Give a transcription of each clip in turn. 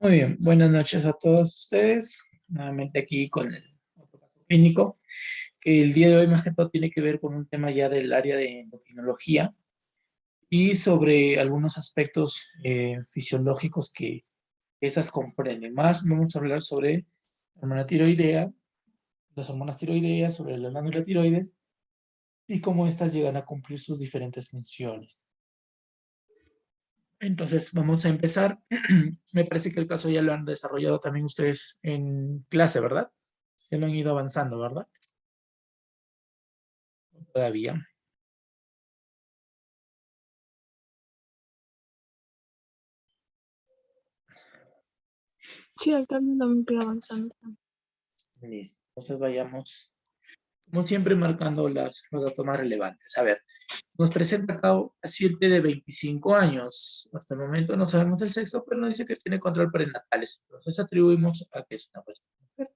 Muy bien, buenas noches a todos ustedes. Nuevamente aquí con el otro caso clínico, que el día de hoy más que todo tiene que ver con un tema ya del área de endocrinología y sobre algunos aspectos fisiológicos que estas comprenden. Más vamos a hablar sobre la hormona tiroidea, las hormonas tiroideas, sobre la glándula tiroides y cómo estas llegan a cumplir sus diferentes funciones. Entonces, vamos a empezar. Me parece que el caso ya lo han desarrollado también ustedes en clase, ¿verdad? Ya lo han ido avanzando, ¿verdad? Todavía. Sí, acá también voy avanzando. Listo. Entonces vayamos, como siempre, marcando los datos más relevantes. A ver, nos presenta acá un paciente de 25 años. Hasta el momento no sabemos el sexo, pero nos dice que tiene control prenatales. Entonces atribuimos a que es una persona mujer.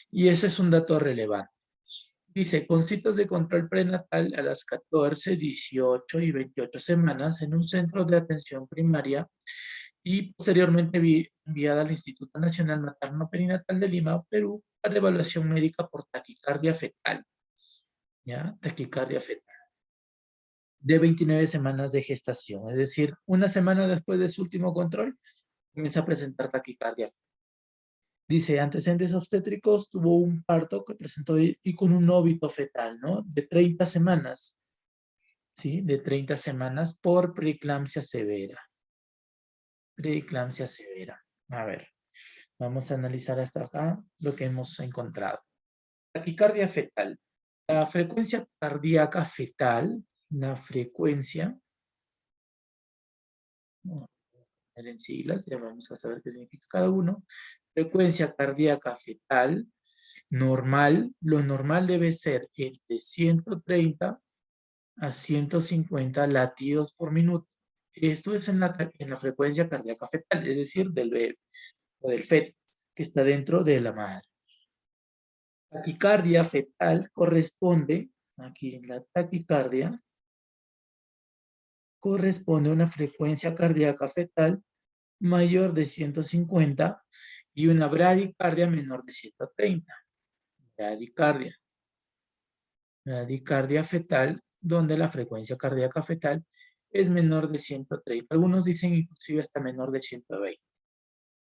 Y ese es un dato relevante. Dice, con citas de control prenatal a las 14, 18 y 28 semanas en un centro de atención primaria y posteriormente enviada al Instituto Nacional Materno Perinatal de Lima, Perú, para evaluación médica por taquicardia fetal. ¿Ya? Taquicardia fetal. De 29 semanas de gestación, es decir, una semana después de su último control, comienza a presentar taquicardia. Dice, antecedentes obstétricos, tuvo un parto que presentó y con un óbito fetal, ¿no? De 30 semanas, ¿sí? De 30 semanas por preeclampsia severa. Preeclampsia severa. A ver, vamos a analizar hasta acá lo que hemos encontrado. Taquicardia fetal. La frecuencia cardíaca fetal, la frecuencia, vamos a poner en siglas, ya vamos a saber qué significa cada uno. Frecuencia cardíaca fetal normal, lo normal debe ser entre 130 a 150 latidos por minuto. Esto es en la frecuencia cardíaca fetal, es decir, del bebé o del feto que está dentro de la madre. Taquicardia fetal corresponde, aquí en la taquicardia, corresponde a una frecuencia cardíaca fetal mayor de 150 y una bradicardia menor de 130. Bradicardia. Bradicardia fetal, donde la frecuencia cardíaca fetal es menor de 130. Algunos dicen inclusive hasta menor de 120.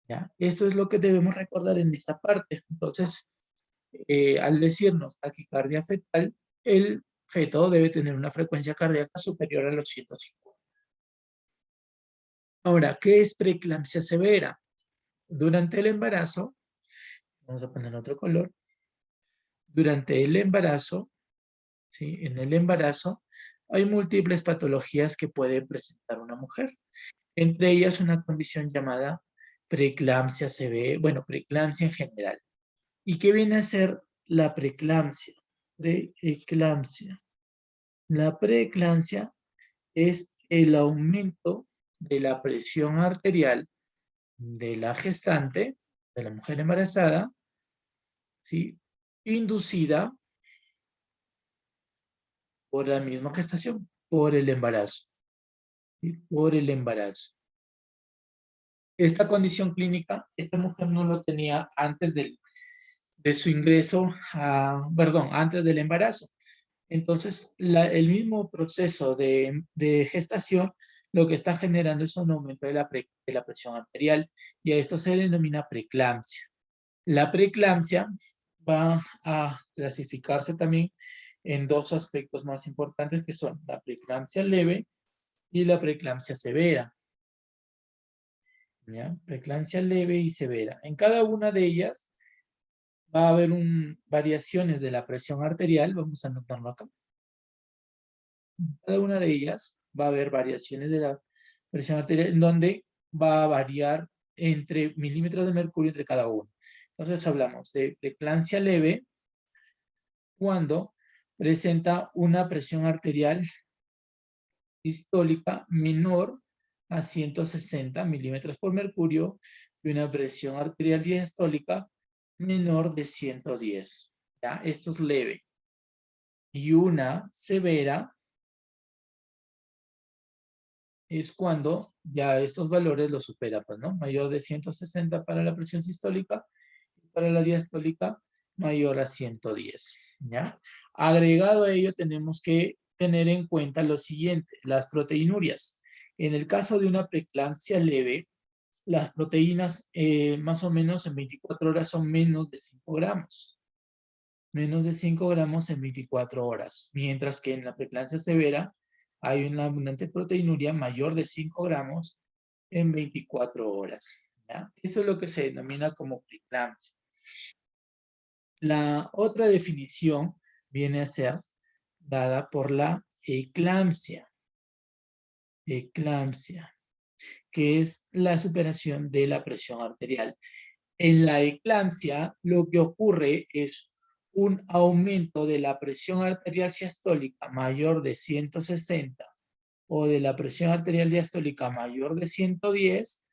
¿Ya? Esto es lo que debemos recordar en esta parte. Entonces, al decirnos taquicardia fetal, el feto debe tener una frecuencia cardíaca superior a los 150. Ahora, ¿qué es preeclampsia severa? Durante el embarazo, vamos a poner otro color, durante el embarazo, ¿sí? En el embarazo hay múltiples patologías que puede presentar una mujer. Entre ellas una condición llamada preeclampsia severa, bueno, preeclampsia en general. ¿Y qué viene a ser la preeclampsia? Preeclampsia. La preeclampsia es el aumento de la presión arterial de la gestante, de la mujer embarazada, ¿sí? Inducida por la misma gestación, por el embarazo, ¿sí? Por el embarazo. Esta condición clínica, esta mujer no lo tenía antes de su ingreso, perdón, antes del embarazo. Entonces, el mismo proceso de gestación lo que está generando es un aumento de la presión arterial y a esto se le denomina preeclampsia. La preeclampsia va a clasificarse también en dos aspectos más importantes que son la preeclampsia leve y la preeclampsia severa. ¿Ya? Preeclampsia leve y severa. En cada una de ellas va a haber variaciones de la presión arterial, vamos a anotarlo acá. En cada una de ellas va a haber variaciones de la presión arterial en donde va a variar entre milímetros de mercurio entre cada uno. Entonces hablamos de preeclampsia leve cuando presenta una presión arterial sistólica menor a 160 milímetros por mercurio y una presión arterial diastólica menor de 110. ¿Ya? Esto es leve. Y una severa es cuando ya estos valores los supera, pues, ¿no? Mayor de 160 para la presión sistólica, y para la diastólica mayor a 110, ¿ya? Agregado a ello tenemos que tener en cuenta lo siguiente, las proteinurias. En el caso de una preeclampsia leve, las proteínas más o menos en 24 horas son menos de 5 gramos. Menos de 5 gramos en 24 horas. Mientras que en la preeclampsia severa hay una abundante proteinuria mayor de 5 gramos en 24 horas. ¿Ya? Eso es lo que se denomina como preeclampsia. La otra definición viene a ser dada por la eclampsia. Eclampsia, que es la superación de la presión arterial. En la eclampsia, lo que ocurre es un aumento de la presión arterial sistólica mayor de 160 o de la presión arterial diastólica mayor de 110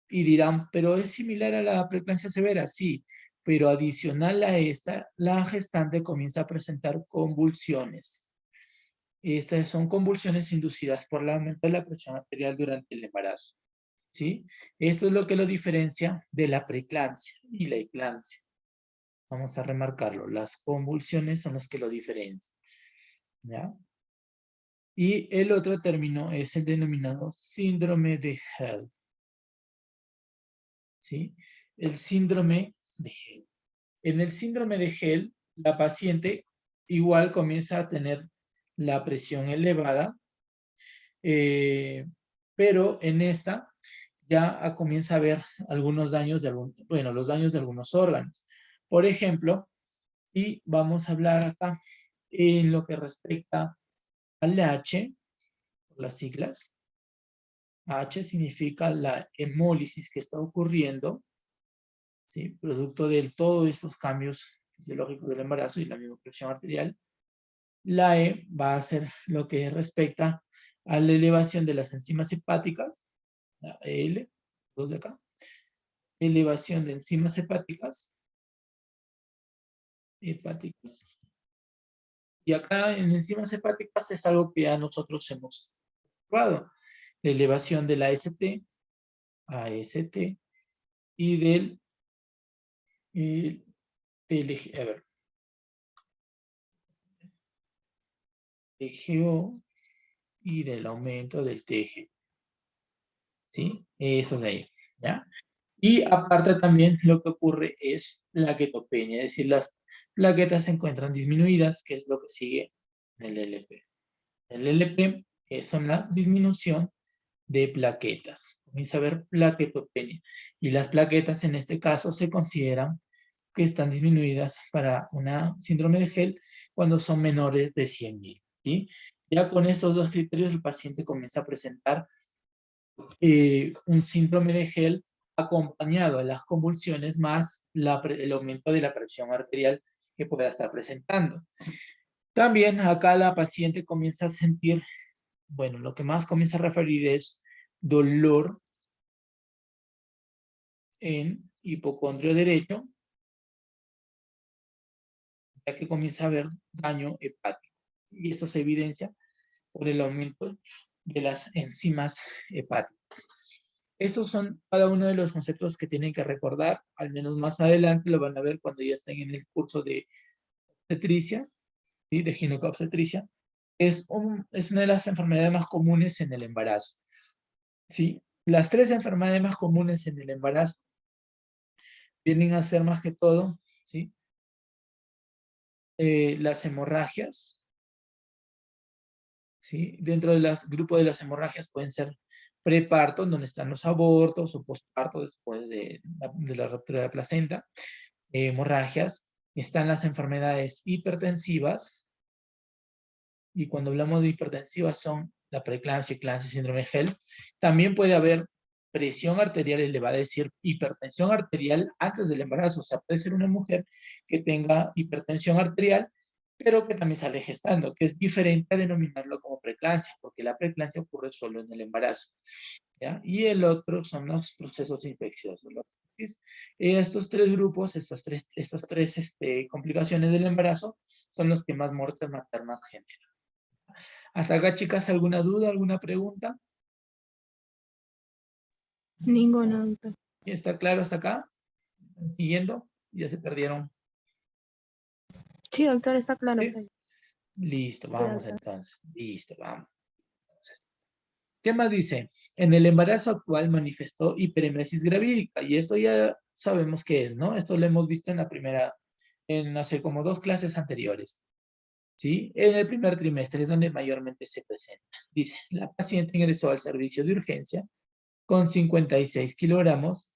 y dirán, pero es similar a la preeclampsia severa, sí, pero adicional a esta, la gestante comienza a presentar convulsiones. Estas son convulsiones inducidas por el aumento de la presión arterial durante el embarazo. ¿Sí? Esto es lo que lo diferencia de la preeclampsia y la eclampsia. Vamos a remarcarlo. Las convulsiones son las que lo diferencian. ¿Ya? Y el otro término es el denominado síndrome de Hell. ¿Sí? El síndrome de Hell. En el síndrome de Hell, la paciente igual comienza a tener la presión elevada, pero en esta ya comienza a haber algunos daños de los daños de algunos órganos. Por ejemplo, y vamos a hablar acá en lo que respecta al H, por las siglas. H significa la hemólisis que está ocurriendo, ¿sí? Producto de todos estos cambios fisiológicos del embarazo y la misma presión arterial. La E va a ser lo que respecta a la elevación de las enzimas hepáticas, la L, dos de acá, elevación de enzimas hepáticas. Y acá en enzimas hepáticas es algo que ya nosotros hemos probado. La elevación de la AST, AST y del TLG, a ver, TGO y del aumento del TG. ¿Sí? Eso de ahí, ¿ya? Y aparte también lo que ocurre es plaquetopenia, es decir, las plaquetas se encuentran disminuidas, que es lo que sigue en el LP. El LP es la disminución de plaquetas. Comienza a haber plaquetopenia. Y las plaquetas en este caso se consideran que están disminuidas para una síndrome de Hell cuando son menores de 100.000. ¿Sí? Ya con estos dos criterios el paciente comienza a presentar un síndrome de Hell acompañado de las convulsiones más el aumento de la presión arterial que pueda estar presentando. También acá la paciente comienza a sentir, bueno, lo que más comienza a referir es dolor en hipocondrio derecho, ya que comienza a haber daño hepático. Y esto se evidencia por el aumento de las enzimas hepáticas. Esos son cada uno de los conceptos que tienen que recordar, al menos más adelante lo van a ver cuando ya estén en el curso de obstetricia, ¿sí? De ginecobstetricia. Es una de las enfermedades más comunes en el embarazo. ¿Sí? Las tres enfermedades más comunes en el embarazo vienen a ser más que todo, ¿sí? Las hemorragias, ¿sí? Dentro del grupo de las hemorragias pueden ser preparto, donde están los abortos, o posparto, después de la ruptura de la placenta, hemorragias. Están las enfermedades hipertensivas, y cuando hablamos de hipertensivas son la preeclampsia, eclampsia, síndrome de Hell. También puede haber presión arterial elevada, es decir, hipertensión arterial antes del embarazo. O sea, puede ser una mujer que tenga hipertensión arterial, pero que también sale gestando, que es diferente a denominarlo como preeclampsia, porque la preeclampsia ocurre solo en el embarazo, ¿ya? Y el otro son los procesos infecciosos. Estos tres grupos, estas tres complicaciones del embarazo, son los que más muertes maternas generan. Hasta acá, chicas, ¿alguna duda, alguna pregunta? Ninguno, doctor. ¿Está claro hasta acá? ¿Están siguiendo? Ya se perdieron. Sí, doctor, está claro. ¿Sí? Está ahí. Listo, Sí, vamos doctor. entonces. Listo, vamos. Entonces, ¿qué más dice? En el embarazo actual manifestó hiperemesis gravídica, y esto ya sabemos qué es, ¿no? Esto lo hemos visto en la primera, en no sé, como 2 clases anteriores, ¿sí? En el primer trimestre es donde mayormente se presenta. Dice, la paciente ingresó al servicio de urgencia con 56 kilogramos,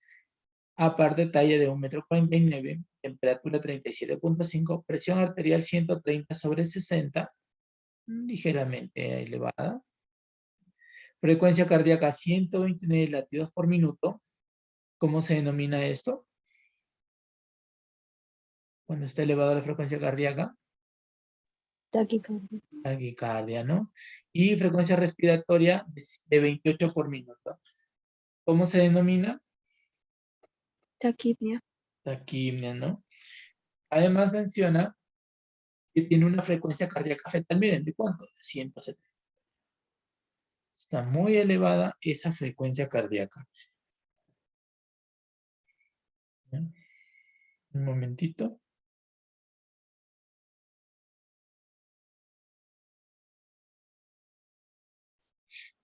aparte talla de 1,49 m, temperatura 37,5, presión arterial 130/60, ligeramente elevada. Frecuencia cardíaca 129 latidos por minuto. ¿Cómo se denomina esto? Cuando está elevada la frecuencia cardíaca. Taquicardia. Taquicardia, ¿no? Y frecuencia respiratoria de 28 por minuto. ¿Cómo se denomina? Taquipnia. Taquimia, ¿no? Además menciona que tiene una frecuencia cardíaca fetal, miren, ¿de cuánto? De 170. Está muy elevada esa frecuencia cardíaca. ¿Ya? Un momentito.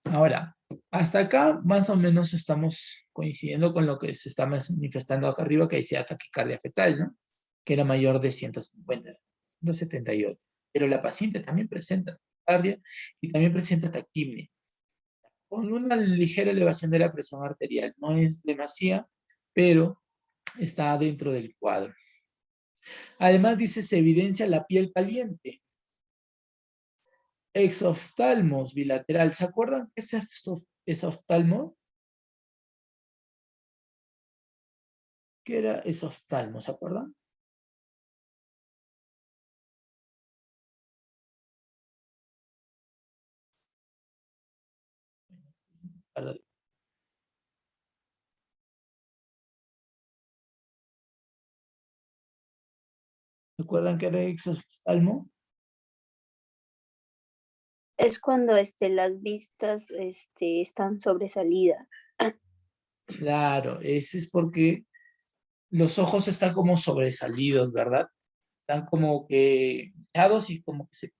Ahora, hasta acá más o menos estamos coincidiendo con lo que se está manifestando acá arriba, que decía taquicardia fetal, ¿no? Que era mayor de 150, 178. Pero la paciente también presenta taquicardia y también presenta taquimia, con una ligera elevación de la presión arterial. No es demasiada, pero está dentro del cuadro. Además dice, se evidencia la piel caliente. Exoftalmos bilateral. ¿Se acuerdan qué es exoftalmo? ¿Qué era exoftalmo? ¿Se acuerdan? ¿Se acuerdan qué era exoftalmo? Es cuando las vistas están sobresalidas. Claro, ese es porque los ojos están como sobresalidos, ¿verdad? Están como que hinchados y como que se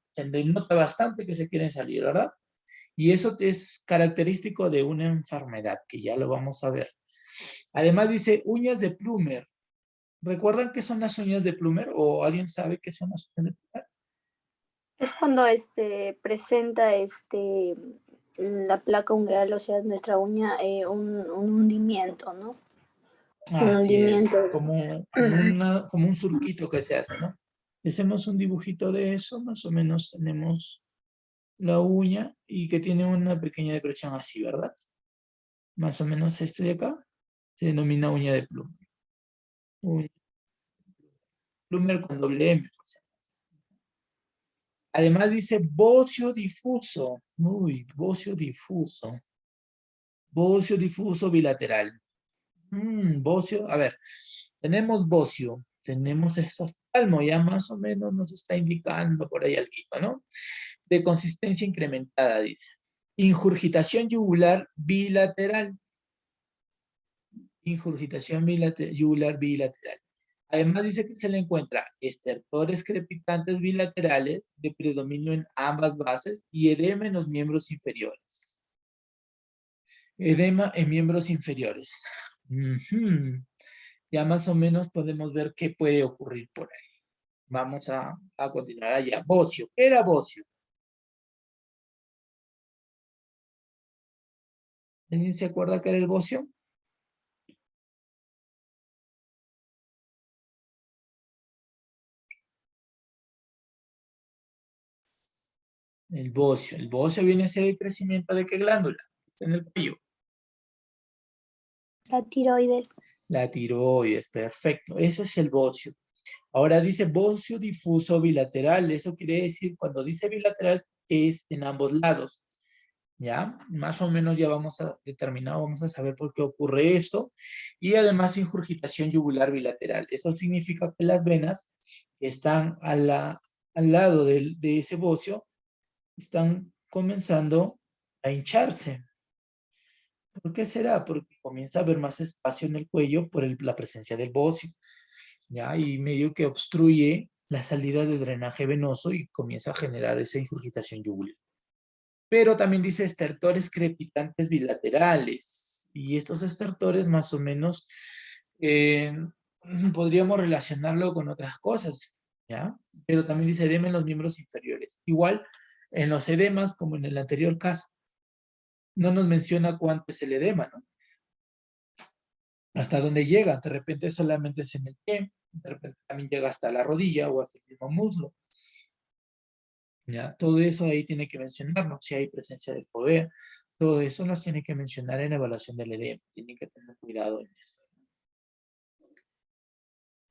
nota bastante que se quieren salir, ¿verdad? Y eso es característico de una enfermedad, que ya lo vamos a ver. Además dice uñas de Plummer. ¿Recuerdan qué son las uñas de Plummer? ¿O alguien sabe qué son las uñas de Plummer? Es cuando presenta la placa ungueal, o sea, nuestra uña, un hundimiento, ¿no? Un Así es, hundimiento. como un surquito que se hace, ¿no? Si hacemos un dibujito de eso, más o menos tenemos la uña y que tiene una pequeña depresión así, ¿verdad? Más o menos este de acá se denomina uña de Plummer. Uña Plummer con doble M. Además dice bocio difuso. Uy, bocio difuso. Bocio difuso bilateral. Bocio, a ver, tenemos bocio, tenemos exoftalmo, ya más o menos nos está indicando por ahí algo, ¿no? De consistencia incrementada, dice. Ingurgitación yugular bilateral. Ingurgitación yugular bilateral. Además dice que se le encuentra estertores crepitantes bilaterales de predominio en ambas bases y edema en los miembros inferiores. Edema en miembros inferiores. Ya más o menos podemos ver qué puede ocurrir por ahí. Vamos a continuar allá. Bocio. ¿Qué era bocio? ¿Alguien se acuerda qué era el bocio? El bocio. El bocio viene a ser el crecimiento de qué glándula. Está en el cuello. La tiroides. La tiroides, perfecto. Eso es el bocio. Ahora dice bocio difuso bilateral. Eso quiere decir, cuando dice bilateral, es en ambos lados. ¿Ya? Más o menos ya vamos a determinar, vamos a saber por qué ocurre esto. Y además ingurgitación yugular bilateral. Eso significa que las venas que están al lado de ese bocio están comenzando a hincharse. ¿Por qué será? Porque comienza a haber más espacio en el cuello por la presencia del bocio, ¿ya? Y medio que obstruye la salida de drenaje venoso y comienza a generar esa ingurgitación yugular. Pero también dice estertores crepitantes bilaterales. Y estos estertores más o menos podríamos relacionarlo con otras cosas, ¿ya? Pero también dice edema en los miembros inferiores. Igual en los edemas, como en el anterior caso, no nos menciona cuánto es el edema, ¿no? Hasta dónde llega. De repente solamente es en el pie, de repente también llega hasta la rodilla o hasta el mismo muslo. ¿Ya? Todo eso ahí tiene que mencionarnos, si hay presencia de fovea, todo eso nos tiene que mencionar en la evaluación del edema, tienen que tener cuidado en esto.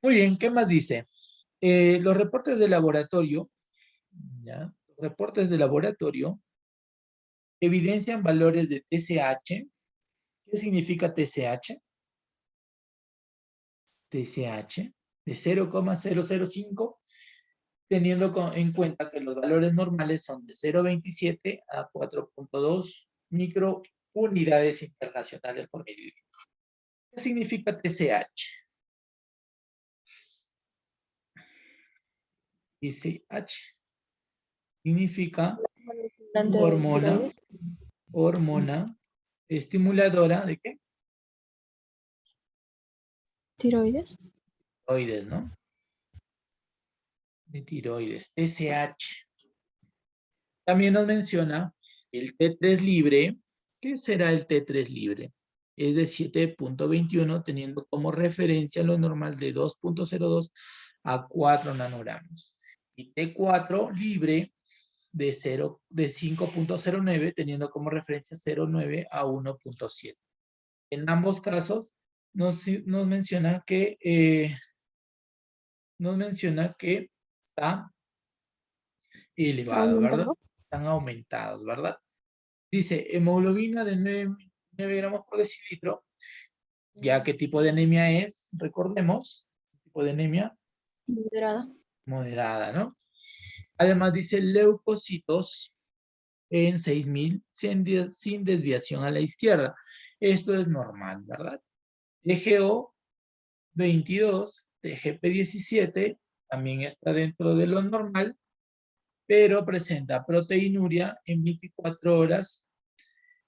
Muy bien, ¿qué más dice? Los reportes de laboratorio, ¿ya? Los reportes de laboratorio evidencian valores de TSH. ¿Qué significa TSH? TSH de 0,005, teniendo en cuenta que los valores normales son de 0,27 a 4,2 microunidades internacionales por mililitro. ¿Qué significa TSH? TSH significa hormona estimuladora ¿de qué? ¿Tiroides? Tiroides, ¿no? De tiroides, TSH. También nos menciona el T3 libre. ¿Qué será el T3 libre? Es de 7.21, teniendo como referencia lo normal de 2.02 a 4 nanogramos. Y T4 libre de 5.09, teniendo como referencia 0.9 a 1.7. En ambos casos nos menciona que está elevado, ¿verdad? Están aumentados, ¿verdad? Dice, hemoglobina de 9 gramos por decilitro. ¿Ya qué tipo de anemia es? Recordemos, tipo de anemia Moderada. moderada, ¿no? Además dice leucocitos en 6.000 sin desviación a la izquierda. Esto es normal, ¿verdad? TGO 22, TGP 17, también está dentro de lo normal, pero presenta proteinuria en 24 horas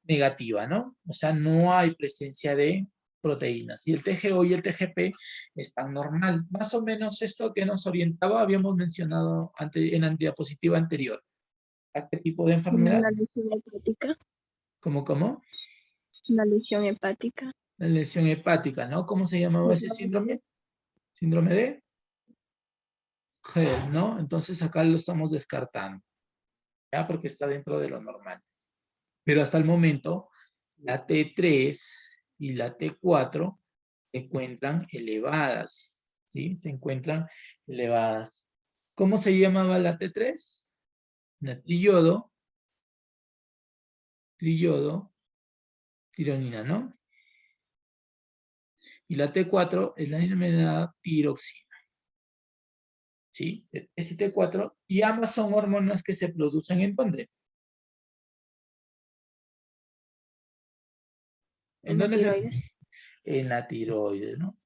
negativa, ¿no? O sea, no hay presencia de proteínas. Y el TGO y el TGP están normal. Más o menos esto que nos orientaba habíamos mencionado en la diapositiva anterior. ¿A qué tipo de enfermedad? La lesión hepática. ¿Cómo? La lesión hepática. La lesión hepática, ¿no? ¿Cómo se llamaba ese síndrome? Síndrome de Gel, ¿no? Entonces acá lo estamos descartando, ¿ya? Porque está dentro de lo normal. Pero hasta el momento, la T3 y la T4 se encuentran elevadas, ¿sí? Se encuentran elevadas. ¿Cómo se llamaba la T3? Natriyodo, tironina, ¿no? Y la T4 es la denominada tiroxina. ¿Sí? Es T4, y ambas son hormonas que se producen ¿en dónde? ¿En dónde tiroides. En la tiroides, ¿no?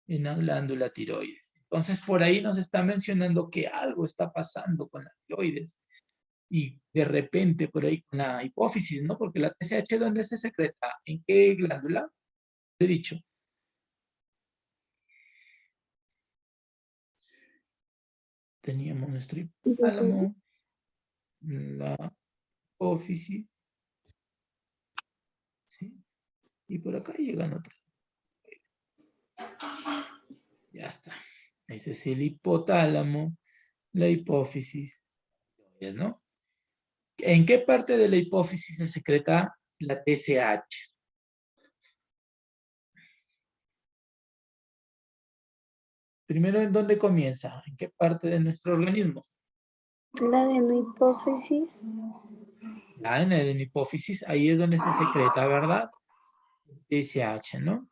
En la glándula tiroides. Entonces, por ahí nos está mencionando que algo está pasando con la tiroides. Y de repente, por ahí con la hipófisis, ¿no? Porque la TSH, ¿dónde se secreta? ¿En qué glándula? Lo he dicho. Teníamos nuestro hipotálamo, la hipófisis, ¿sí? Y por acá llegan otros. Ya está. Ese es el hipotálamo, la hipófisis, ¿no? ¿En qué parte de la hipófisis se secreta la TSH? Primero, ¿en dónde comienza? ¿En qué parte de nuestro organismo? La de mi hipófisis. La en la hipófisis, ahí es donde se secreta, ¿verdad? TSH, ¿no?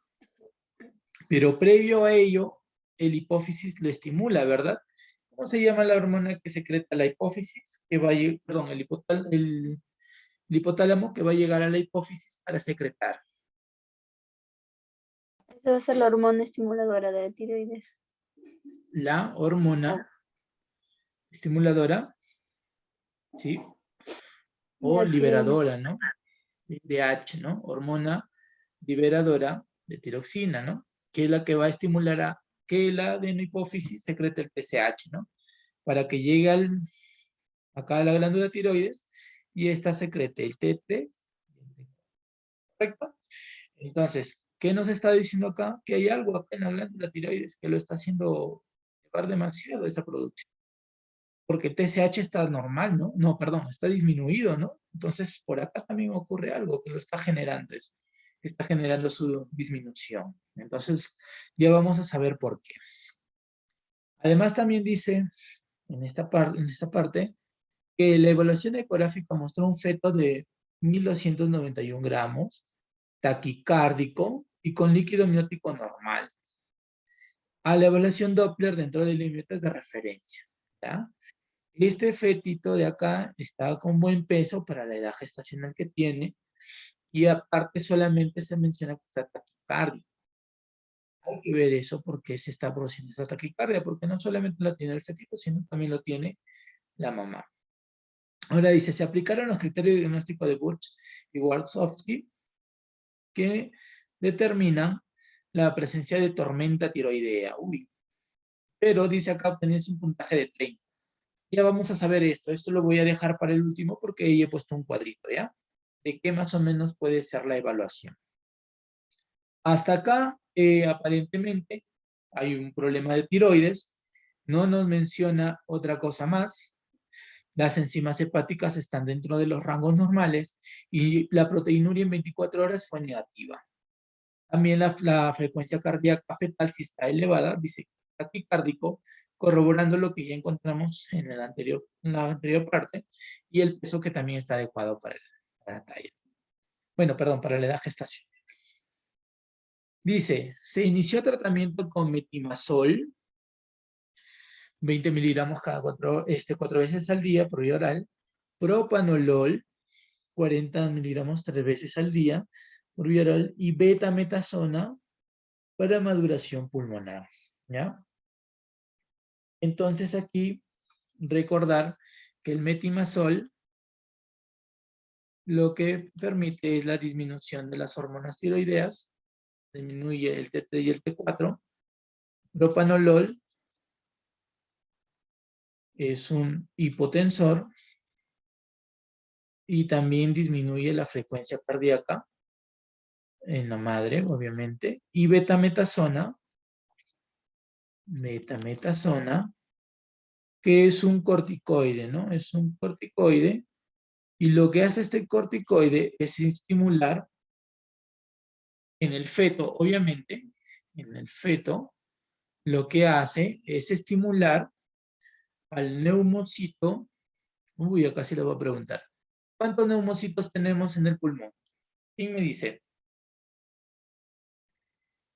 Pero previo a ello, el hipófisis lo estimula, ¿verdad? ¿Cómo se llama la hormona que secreta la hipófisis? Perdón, El hipotálamo que va a llegar a la hipófisis para secretar. Esa va a ser la hormona estimuladora de la tiroides. La hormona estimuladora, ¿sí? O La liberadora, ¿no? DH, ¿no? Hormona liberadora de tiroxina, ¿no? Que es la que va a estimular a que la adenohipófisis secrete el TSH, ¿no? Para que llegue acá a la glándula tiroides y esta secrete el T3, ¿correcto? Entonces, ¿qué nos está diciendo acá? Que hay algo acá en la glándula tiroides que lo está haciendo llevar demasiado esa producción. Porque el TSH está normal, ¿no? No, perdón, está disminuido, ¿no? Entonces, por acá también ocurre algo que lo está generando eso, que está generando su disminución. Entonces, ya vamos a saber por qué. Además, también dice, en esta parte, que la evaluación ecográfica mostró un feto de 1.291 gramos, taquicárdico y con líquido amniótico normal. A la evaluación Doppler dentro de límites de referencia, ¿ya? Este fetito de acá está con buen peso para la edad gestacional que tiene y aparte solamente se menciona que está taquicárdico. Hay que ver eso porque se está produciendo esta taquicardia, porque no solamente lo tiene el fetito, sino también lo tiene la mamá. Ahora dice, se aplicaron los criterios de diagnóstico de Burch y Warshawski que determinan la presencia de tormenta tiroidea. Uy. Pero dice acá obtenerse un puntaje de 30. Ya vamos a saber esto. Esto lo voy a dejar para el último porque ahí he puesto un cuadrito, ¿ya? De qué más o menos puede ser la evaluación. Hasta acá, aparentemente, hay un problema de tiroides. No nos menciona otra cosa más. Las enzimas hepáticas están dentro de los rangos normales y la proteinuria en 24 horas fue negativa. También la frecuencia cardíaca fetal, si está elevada, dice taquicárdico, corroborando lo que ya encontramos en la anterior parte, y el peso que también está adecuado para la talla. Bueno, perdón, para la edad gestacional. Dice, se inició tratamiento con metimazol, 20 miligramos cada 4 veces al día por vía oral, propanolol, 40 miligramos 3 veces al día por vía oral, y betametasona para maduración pulmonar, ¿ya? Entonces aquí, recordar que el metimazol lo que permite es la disminución de las hormonas tiroideas, disminuye el T3 y el T4. Propanolol es un hipotensor y también disminuye la frecuencia cardíaca en la madre, obviamente. Y betametasona, que es un corticoide, ¿no? Es un corticoide. Y lo que hace este corticoide es estimular en el feto, obviamente, en el feto, lo que hace es estimular al neumocito. Uy, acá sí le voy a preguntar. ¿Cuántos neumocitos tenemos en el pulmón? ¿Quién me dice?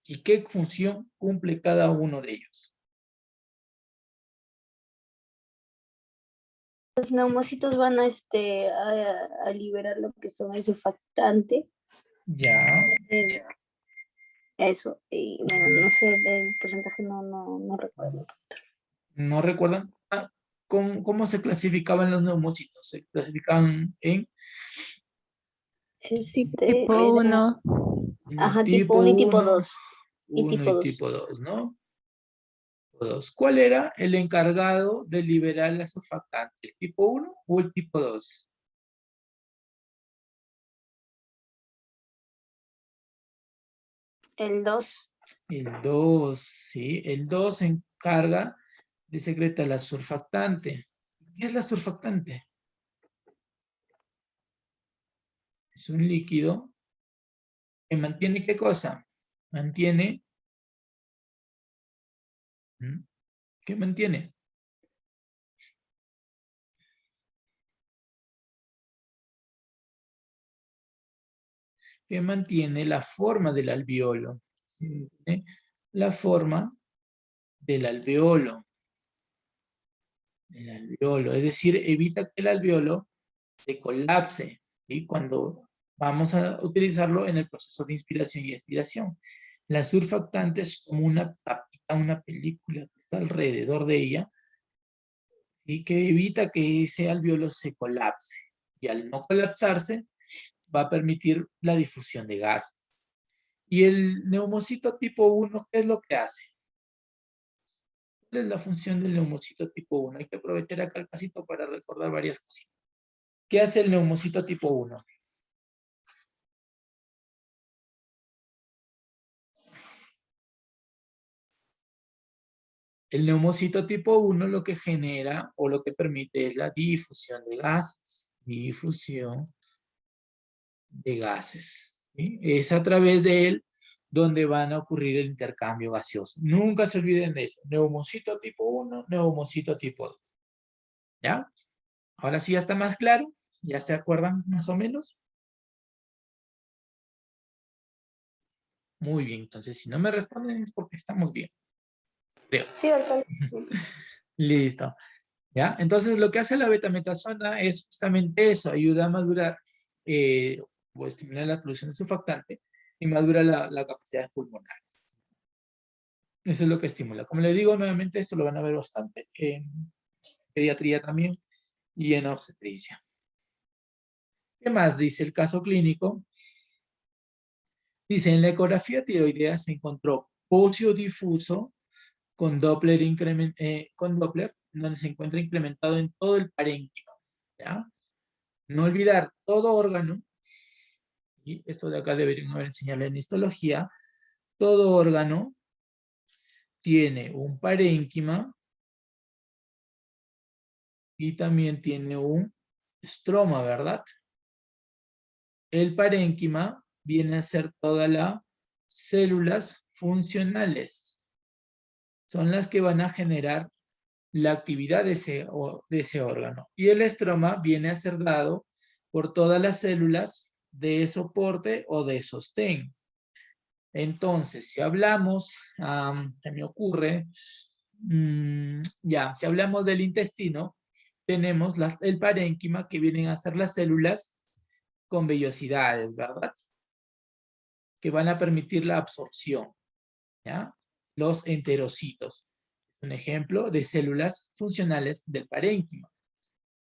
¿Y qué función cumple cada uno de ellos? Los neumocitos van a liberar lo que son el surfactante. Ya. Eso, y bueno, no sé, el porcentaje no recuerdo. ¿No recuerdan? ¿Cómo se clasificaban los neumocitos? Se clasificaban en Tipo Era, 1. ajá, tipo tipo 1 y tipo 1, 2. Y 1 tipo y 2. tipo 2, ¿no? ¿Cuál era el encargado de liberar la surfactante? ¿El tipo 1 o el tipo 2? El 2. El 2, ¿sí? El 2 se encarga de secretar la surfactante. ¿Qué es la surfactante? Es un líquido que mantiene, ¿qué cosa? Mantiene, ¿qué mantiene? Que mantiene la forma del alveolo. ¿Sí? La forma del alveolo. El alveolo, es decir, evita que el alveolo se colapse. ¿sí? Cuando vamos a utilizarlo en el proceso de inspiración y expiración. La surfactante es como una tapita, una película que está alrededor de ella y que evita que ese alveolo se colapse. Y al no colapsarse, va a permitir la difusión de gases. Y el neumocito tipo 1, ¿qué es lo que hace? ¿Cuál es la función del neumocito tipo 1? Hay que aprovechar acá el casito para recordar varias cositas. ¿Qué hace el neumocito tipo 1? El neumocito tipo 1 lo que genera o lo que permite es la difusión de gases. Difusión de gases. ¿Sí? Es a través de él donde van a ocurrir el intercambio gaseoso. Nunca se olviden de eso. Neumocito tipo 1, neumocito tipo 2. ¿Ya? Ahora sí ya está más claro. ¿Ya se acuerdan más o menos? Muy bien. Entonces, si no me responden es porque estamos bien. Creo. Sí, alcalde. Listo. ¿Ya? Entonces, lo que hace la betametasona es justamente eso. Ayuda a madurar o estimular la producción de surfactante y madura la capacidad pulmonar. Eso es lo que estimula. Como le digo nuevamente, esto lo van a ver bastante en pediatría también y en obstetricia. ¿Qué más dice el caso clínico? Dice, en la ecografía tiroidea se encontró bocio difuso con Doppler, donde se encuentra incrementado en todo el parénquima. ¿Ya? No olvidar, todo órgano, y esto de acá deberían haber enseñado en histología, todo órgano tiene un parénquima y también tiene un estroma, ¿verdad? El parénquima viene a ser todas las células funcionales. Son las que van a generar la actividad de ese órgano. Y el estroma viene a ser dado por todas las células de soporte o de sostén. Entonces, si hablamos, se me ocurre, si hablamos del intestino, tenemos el parénquima que vienen a ser las células con vellosidades, ¿verdad? Que van a permitir la absorción, ¿ya? Los enterocitos. Un ejemplo de células funcionales del parénquima,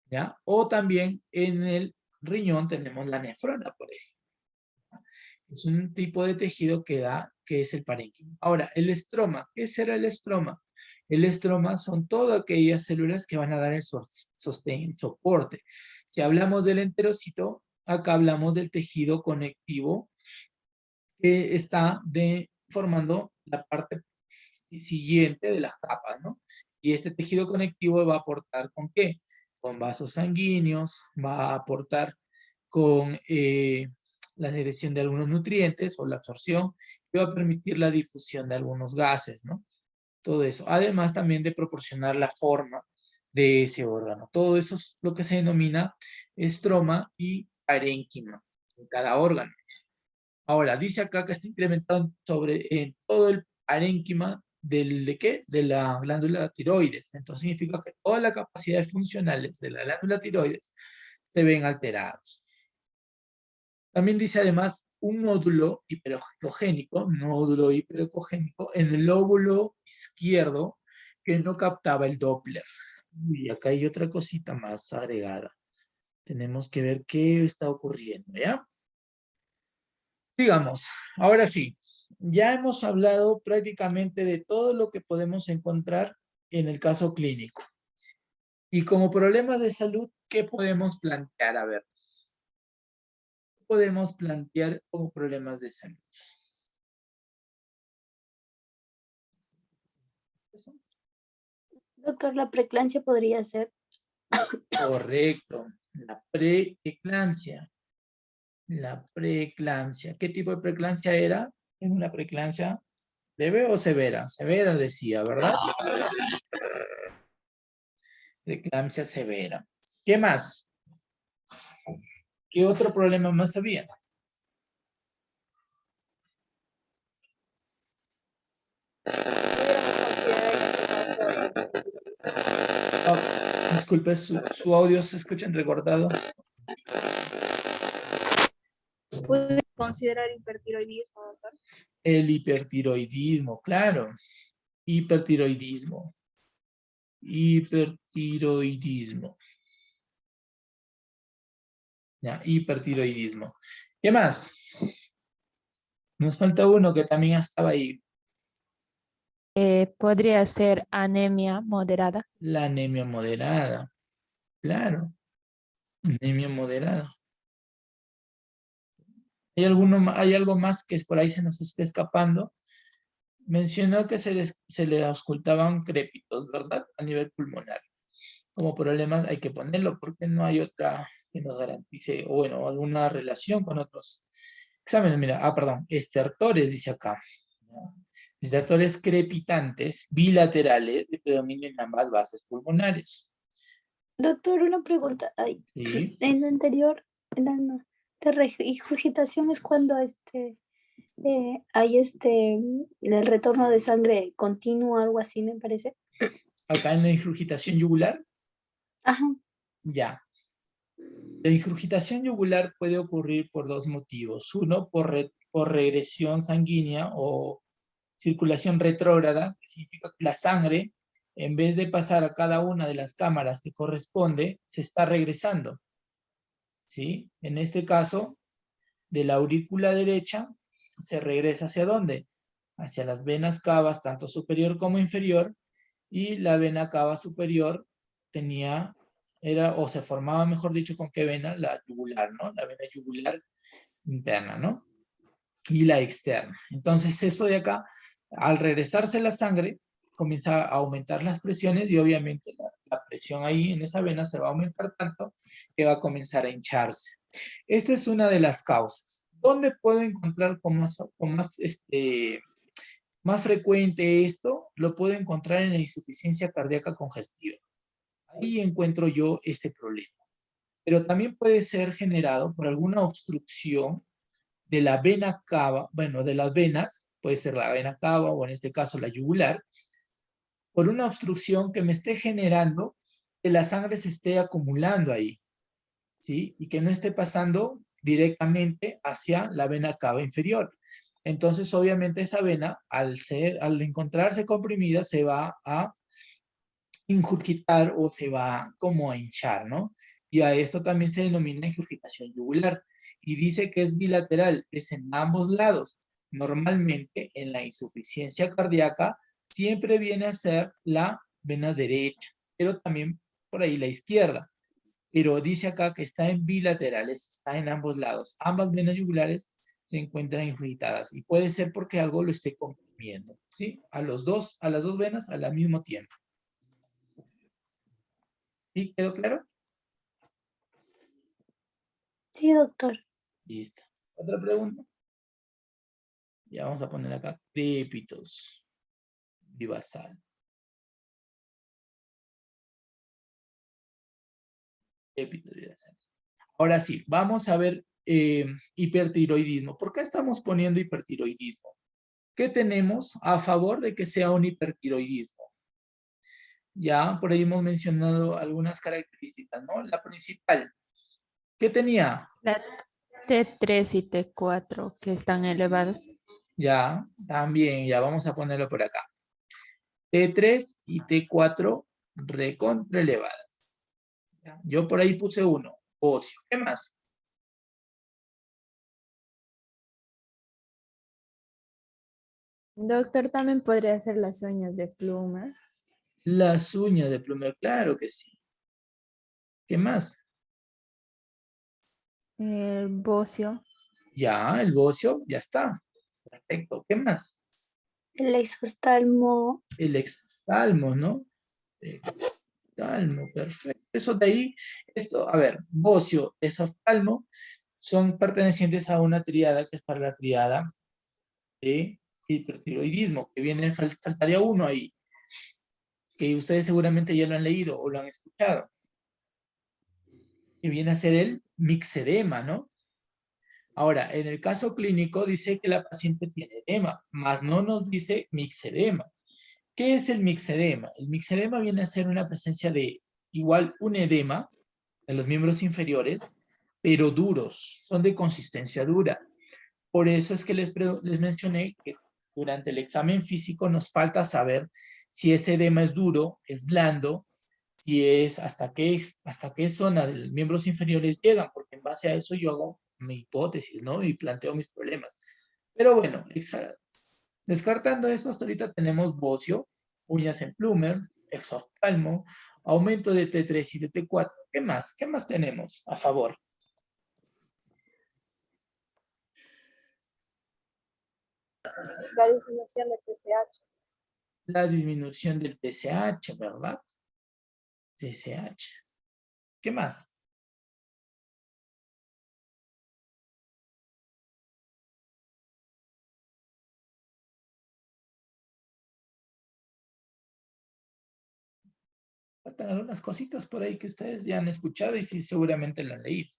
¿ya? O también en el riñón tenemos la nefrona, por ejemplo. Es un tipo de tejido que es el parénquima. Ahora, el estroma. ¿Qué será el estroma? El estroma son todas aquellas células que van a dar el sostén, el soporte. Si hablamos del enterocito, acá hablamos del tejido conectivo que está formando la parte siguiente de las capas, ¿no? Y este tejido conectivo va a aportar ¿con qué? Con vasos sanguíneos, va a aportar con la secreción de algunos nutrientes o la absorción, que va a permitir la difusión de algunos gases, ¿no? Todo eso. Además también de proporcionar la forma de ese órgano. Todo eso es lo que se denomina estroma y parénquima en cada órgano. Ahora, dice acá que está incrementado en todo el parénquima ¿de qué? De la glándula tiroides. Entonces significa que todas las capacidades funcionales de la glándula tiroides se ven alterados. También dice además un nódulo hiperecogénico en el lóbulo izquierdo que no captaba el Doppler. Y acá hay otra cosita más agregada. Tenemos que ver qué está ocurriendo, ¿ya? Digamos, ahora sí, ya hemos hablado prácticamente de todo lo que podemos encontrar en el caso clínico. Y como problemas de salud, ¿qué podemos plantear? A ver, ¿qué podemos plantear como problemas de salud? Doctor, la preeclampsia podría ser. Correcto, la preeclampsia. La preeclampsia. ¿Qué tipo de preeclampsia era? ¿Es una preeclampsia leve o severa? Severa decía, ¿verdad? Preeclampsia severa. ¿Qué más? ¿Qué otro problema más había? Oh, disculpe, su audio se escucha entrecortado. considera el hipertiroidismo, doctor? El hipertiroidismo, claro. Hipertiroidismo. Hipertiroidismo. Ya, hipertiroidismo. ¿Qué más? Nos falta uno que también estaba ahí. Podría ser anemia moderada. La anemia moderada. Claro. Anemia moderada. ¿Hay algo más que por ahí se nos esté escapando? Mencionó que se le auscultaban crépitos, ¿verdad? A nivel pulmonar. Como problemas hay que ponerlo porque no hay otra que nos garantice, o bueno, alguna relación con otros exámenes. Mira, perdón, estertores, dice acá. Estertores crepitantes bilaterales de predominio en ambas bases pulmonares. Doctor, una pregunta. Ay, Sí. en la anterior, en la de regurgitación es cuando hay el retorno de sangre continuo, algo así me parece. Acá en la ingurgitación yugular, Ajá. ya. La ingurgitación yugular puede ocurrir por dos motivos. Uno, por regresión sanguínea o circulación retrógrada, que significa que la sangre, en vez de pasar a cada una de las cámaras que corresponde, se está regresando. ¿Sí? En este caso, de la aurícula derecha, se regresa ¿hacia dónde? Hacia las venas cavas, tanto superior como inferior, y la vena cava superior se formaba, mejor dicho, ¿con qué vena? La yugular, ¿no? La vena yugular interna, ¿no? Y la externa. Entonces eso de acá, al regresarse la sangre, comienza a aumentar las presiones y obviamente la presión ahí en esa vena se va a aumentar tanto que va a comenzar a hincharse. Esta es una de las causas. ¿Dónde puedo encontrar más frecuente esto? Lo puedo encontrar en la insuficiencia cardíaca congestiva. Ahí encuentro yo este problema. Pero también puede ser generado por alguna obstrucción de la vena cava, bueno, de las venas, puede ser la vena cava o en este caso la yugular, por una obstrucción que me esté generando que la sangre se esté acumulando ahí, ¿sí? Y que no esté pasando directamente hacia la vena cava inferior. Entonces, obviamente, esa vena, al encontrarse comprimida, se va a ingurgitar o se va como a hinchar, ¿no? Y a esto también se denomina ingurgitación yugular. Y dice que es bilateral, es en ambos lados. Normalmente, en la insuficiencia cardíaca, siempre viene a ser la vena derecha, pero también por ahí la izquierda. Pero dice acá que está en bilaterales, está en ambos lados. Ambas venas yugulares se encuentran ingurgitadas y puede ser porque algo lo esté comprimiendo, ¿sí? A las dos venas al mismo tiempo. ¿Sí? ¿Quedó claro? Sí, doctor. Listo. ¿Otra pregunta? Ya vamos a poner acá crépitos. Vivasal. Crépitos vivasal. Ahora sí, vamos a ver hipertiroidismo. ¿Por qué estamos poniendo hipertiroidismo? ¿Qué tenemos a favor de que sea un hipertiroidismo? Ya por ahí hemos mencionado algunas características, ¿no? La principal, ¿qué tenía? La T3 y T4 que están elevados. Ya, también, ya vamos a ponerlo por acá. T3 y T4 recontra elevadas. Ya, yo por ahí puse uno, ocio. ¿Qué más? Doctor, también podría ser las uñas de pluma. Las uñas de Plumer, claro que sí. ¿Qué más? El bocio. Ya, el bocio, ya está. Perfecto. ¿Qué más? El exoftalmo. El exoftalmo, ¿no? Exoftalmo, perfecto. Eso de ahí, a ver, bocio, exoftalmo, son pertenecientes a una triada que es para la triada de hipertiroidismo, que viene, faltaría uno ahí, que ustedes seguramente ya lo han leído o lo han escuchado, que viene a ser el mixedema, ¿no? Ahora, en el caso clínico dice que la paciente tiene edema, mas no nos dice mixedema. ¿Qué es el mixedema? El mixedema viene a ser una presencia de igual un edema de los miembros inferiores, pero duros, son de consistencia dura. Por eso es que les mencioné que durante el examen físico nos falta saber si ese edema es duro, es blando, si es hasta qué zona de los miembros inferiores llegan, porque en base a eso yo hago mi hipótesis, ¿no? Y planteo mis problemas. Pero bueno, descartando eso, hasta ahorita tenemos bocio, uñas en plumer, exoftalmo, aumento de T3 y de T4. ¿Qué más? ¿Qué más tenemos a favor? La disminución de TSH. La disminución del TSH, ¿verdad? TSH. ¿Qué más? Faltan algunas cositas por ahí que ustedes ya han escuchado y sí seguramente lo han leído.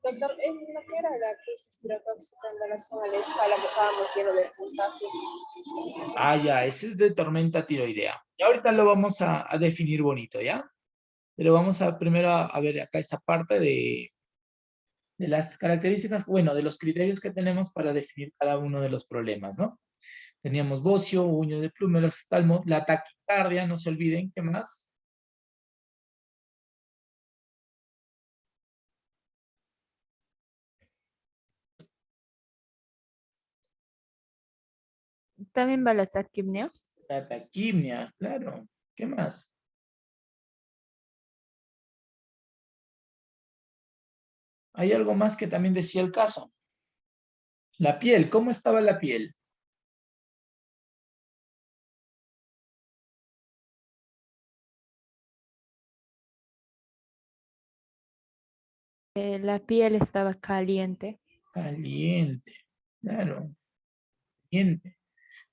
Doctor, ¿no que era la crisis tirotóxica en relación a la escala que estábamos viendo del puntaje? Ah, ya, ese es de tormenta tiroidea. Y ahorita lo vamos a definir bonito, ¿ya? Pero vamos a primero a ver acá esta parte de las características, bueno, de los criterios que tenemos para definir cada uno de los problemas, ¿no? Teníamos bocio, uña de plumero, oftalmo, la taquicardia, no se olviden, ¿qué más? También va la taquipnea. La taquimia, claro. ¿Qué más? Hay algo más que también decía el caso. La piel, ¿cómo estaba la piel? La piel estaba caliente. Caliente, claro, caliente.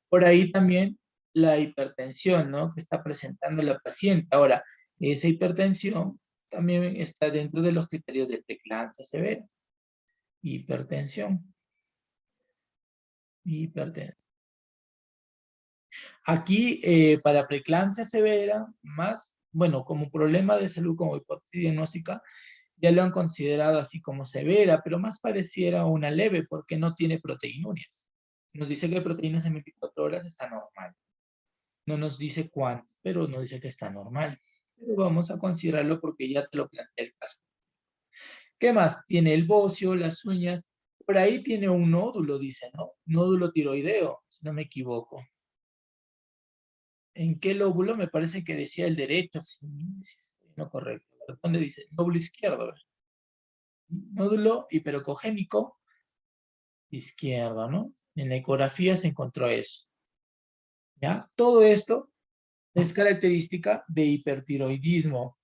Por ahí también la hipertensión, ¿no? Que está presentando la paciente. Ahora, esa hipertensión también está dentro de los criterios de preeclampsia severa. Hipertensión. Hipertensión. Aquí, para preeclampsia severa, más, bueno, como problema de salud, como hipótesis diagnóstica, ya lo han considerado así como severa, pero más pareciera una leve porque no tiene proteinurias. Nos dice que proteínas en 24 horas está normal. No nos dice cuánto, pero nos dice que está normal. Pero vamos a considerarlo porque ya te lo planteé el caso. ¿Qué más? Tiene el bocio, las uñas. Por ahí tiene un nódulo, dice, ¿no? Nódulo tiroideo, si no me equivoco. ¿En qué lóbulo? Me parece que decía el derecho, si estoy en lo correcto. ¿Dónde dice? Lóbulo izquierdo. Nódulo hiperocogénico izquierdo, ¿no? En la ecografía se encontró eso. ¿Ya? Todo esto es característica de hipertiroidismo.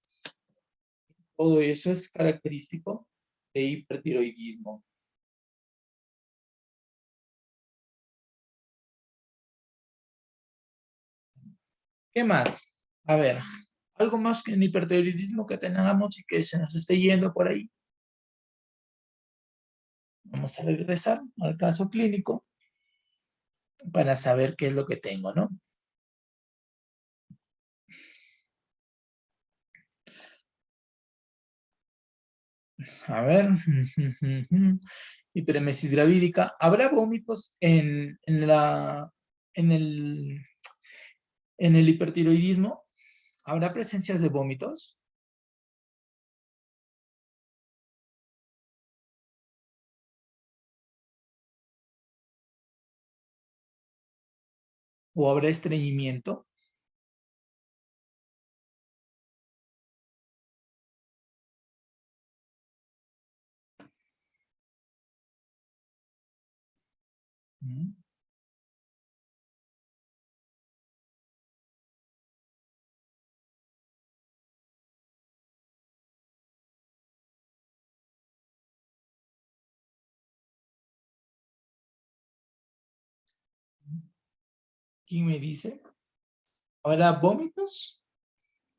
Todo eso es característico de hipertiroidismo. ¿Qué más? A ver, algo más que en hipertiroidismo que tengamos y que se nos esté yendo por ahí. Vamos a regresar al caso clínico para saber qué es lo que tengo, ¿no? A ver. Hiperemesis gravídica. ¿Habrá vómitos en el hipertiroidismo? ¿Habrá presencias de vómitos? ¿O habrá estreñimiento? ¿Mm? ¿Quién me dice? ¿Habrá vómitos?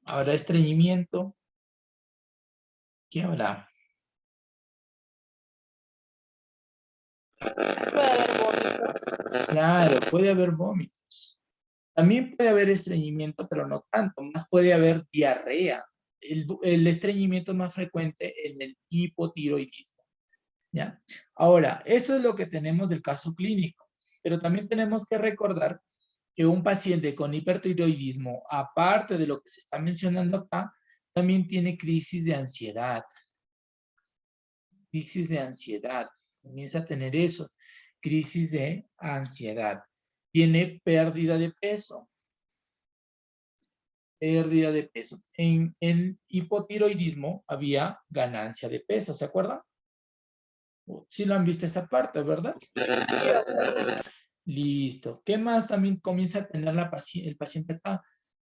¿Habrá estreñimiento? ¿Qué habrá? Puede haber vómitos. Claro, puede haber vómitos. También puede haber estreñimiento, pero no tanto. Más puede haber diarrea. El estreñimiento es más frecuente en el hipotiroidismo. ¿Ya? Ahora, esto es lo que tenemos del caso clínico. Pero también tenemos que recordar que un paciente con hipertiroidismo, aparte de lo que se está mencionando acá, también tiene crisis de ansiedad. Crisis de ansiedad. Comienza a tener eso. Crisis de ansiedad. Tiene pérdida de peso. Pérdida de peso. En hipotiroidismo había ganancia de peso, ¿se acuerdan? Sí lo han visto esa parte, ¿verdad? Listo. ¿Qué más también comienza a tener el paciente acá?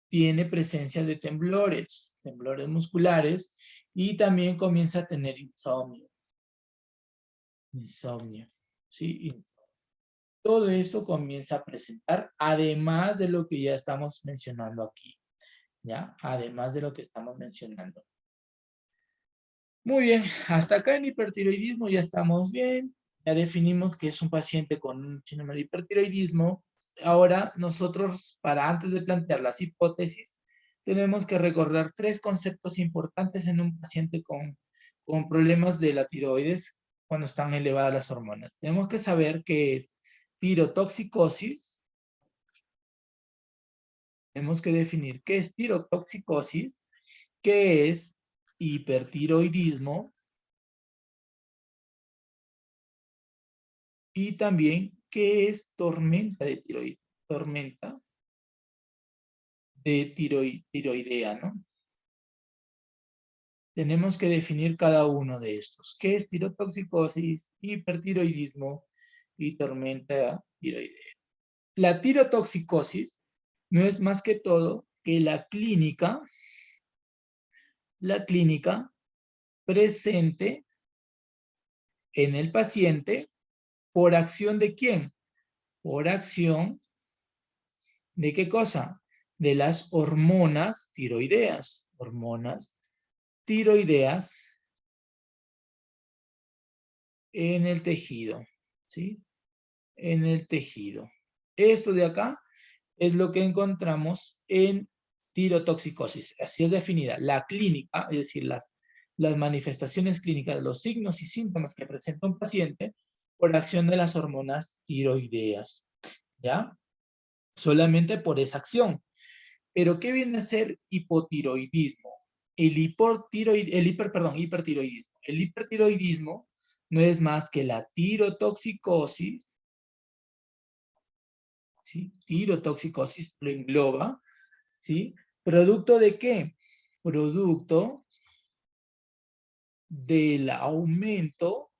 Tiene presencia de temblores musculares y también comienza a tener insomnio. Insomnio, ¿sí? Todo esto comienza a presentar, además de lo que ya estamos mencionando aquí, ¿ya? Además de lo que estamos mencionando. Muy bien, hasta acá en hipertiroidismo ya estamos bien. Ya definimos que es un paciente con un síndrome de hipertiroidismo. Ahora nosotros, para antes de plantear las hipótesis, tenemos que recordar 3 conceptos importantes en un paciente con problemas de la tiroides cuando están elevadas las hormonas. Tenemos que saber qué es tirotoxicosis. Tenemos que definir qué es tirotoxicosis, qué es hipertiroidismo y también qué es tormenta de tiroides. Tormenta de tiroidea, ¿no? Tenemos que definir cada uno de estos. ¿Qué es tirotoxicosis, hipertiroidismo y tormenta tiroidea? La tirotoxicosis no es más que todo que la clínica presente en el paciente por acción de ¿quién? Por acción ¿de qué cosa? De las hormonas tiroideas. Hormonas tiroideas en el tejido, ¿sí? En el tejido. Esto de acá es lo que encontramos en tirotoxicosis. Así es definida. La clínica, es decir, las manifestaciones clínicas, los signos y síntomas que presenta un paciente por acción de las hormonas tiroideas. ¿Ya? Solamente por esa acción. Pero ¿qué viene a ser hipotiroidismo? Hipertiroidismo. El hipertiroidismo no es más que la tirotoxicosis, ¿sí? Tirotoxicosis lo engloba, ¿sí? ¿Producto de qué? Producto del aumento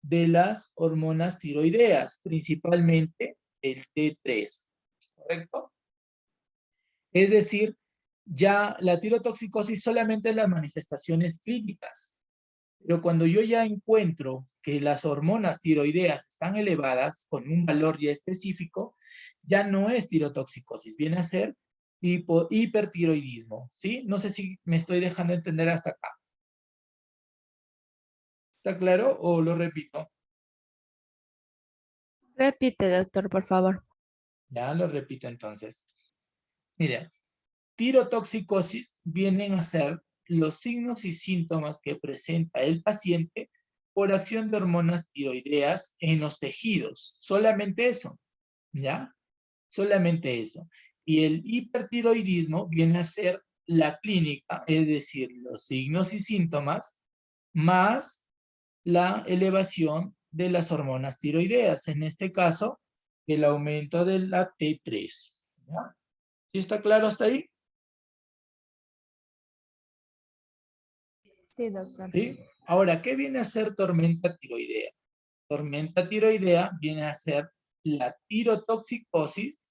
de las hormonas tiroideas, principalmente el T3, ¿correcto? Es decir, ya la tirotoxicosis solamente es las manifestaciones clínicas. Pero cuando yo ya encuentro que las hormonas tiroideas están elevadas con un valor ya específico, ya no es tirotoxicosis, viene a ser hipertiroidismo, ¿sí? No sé si me estoy dejando entender hasta acá. ¿Está claro o lo repito? Repite, doctor, por favor. Ya lo repito entonces. Mira, tirotoxicosis vienen a ser los signos y síntomas que presenta el paciente por acción de hormonas tiroideas en los tejidos. Solamente eso, ¿ya? Solamente eso. Y el hipertiroidismo viene a ser la clínica, es decir, los signos y síntomas, más la elevación de las hormonas tiroideas. En este caso, el aumento de la T3. ¿Ya? ¿Sí está claro hasta ahí? Sí, doctor. ¿Sí? Ahora, ¿qué viene a ser tormenta tiroidea? Tormenta tiroidea viene a ser la tirotoxicosis,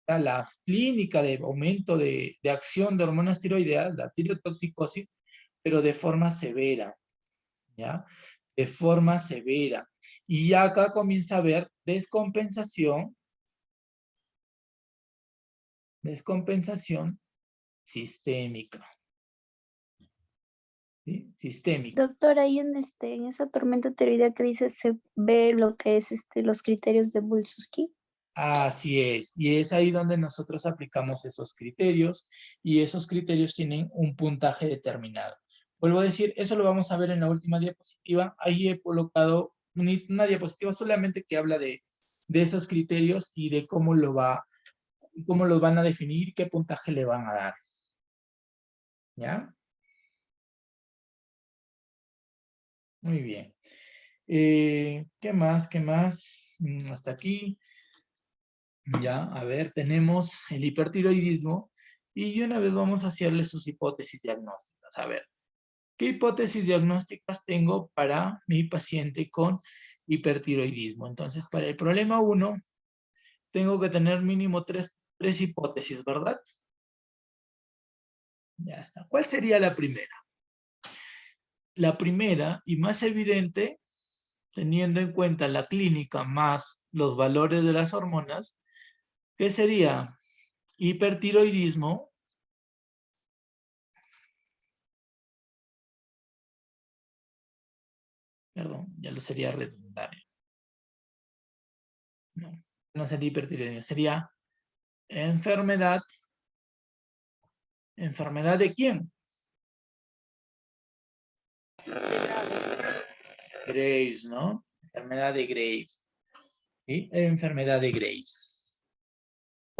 la clínica de aumento de acción de hormonas tiroideas, la tirotoxicosis, pero de forma severa, ¿ya? De forma severa. Y ya acá comienza a haber descompensación sistémica. ¿sí? Sistémico. Doctor, ahí en esa tormenta tiroidea que dice se ve lo que es los criterios de Bulsuski. Así es, y es ahí donde nosotros aplicamos esos criterios y esos criterios tienen un puntaje determinado. Vuelvo a decir, eso lo vamos a ver en la última diapositiva. Ahí he colocado una diapositiva solamente que habla de esos criterios y de cómo los van a definir y qué puntaje le van a dar. ¿Ya? Muy bien. ¿Qué más? ¿Qué más? Hasta aquí. Ya, a ver, tenemos el hipertiroidismo y una vez vamos a hacerle sus hipótesis diagnósticas. A ver, ¿qué hipótesis diagnósticas tengo para mi paciente con hipertiroidismo? Entonces, para el problema 1, tengo que tener mínimo tres hipótesis, ¿verdad? Ya está. ¿Cuál sería la primera? La primera y más evidente, teniendo en cuenta la clínica más los valores de las hormonas, ¿qué sería? Hipertiroidismo. Perdón, ya lo sería redundante. No sería hipertiroidismo, sería enfermedad. ¿Enfermedad de quién? Graves, ¿no? Enfermedad de Graves. ¿Sí? Enfermedad de Graves.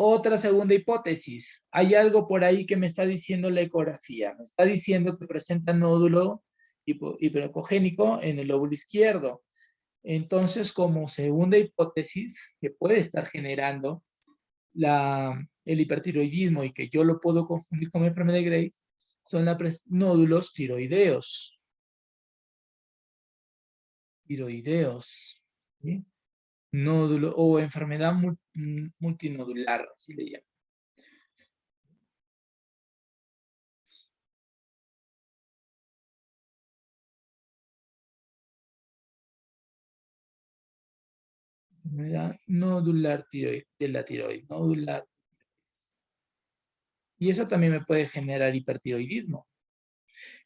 Otra segunda hipótesis. Hay algo por ahí que me está diciendo la ecografía. Me está diciendo que presenta nódulo hiperecogénico en el lóbulo izquierdo. Entonces, como segunda hipótesis que puede estar generando el hipertiroidismo y que yo lo puedo confundir con enfermedad de Graves, son los nódulos tiroideos. Tiroideos. ¿Sí? Nódulo o enfermedad multinodular, así le llaman. Enfermedad nodular de la tiroides, nodular. Y eso también me puede generar hipertiroidismo.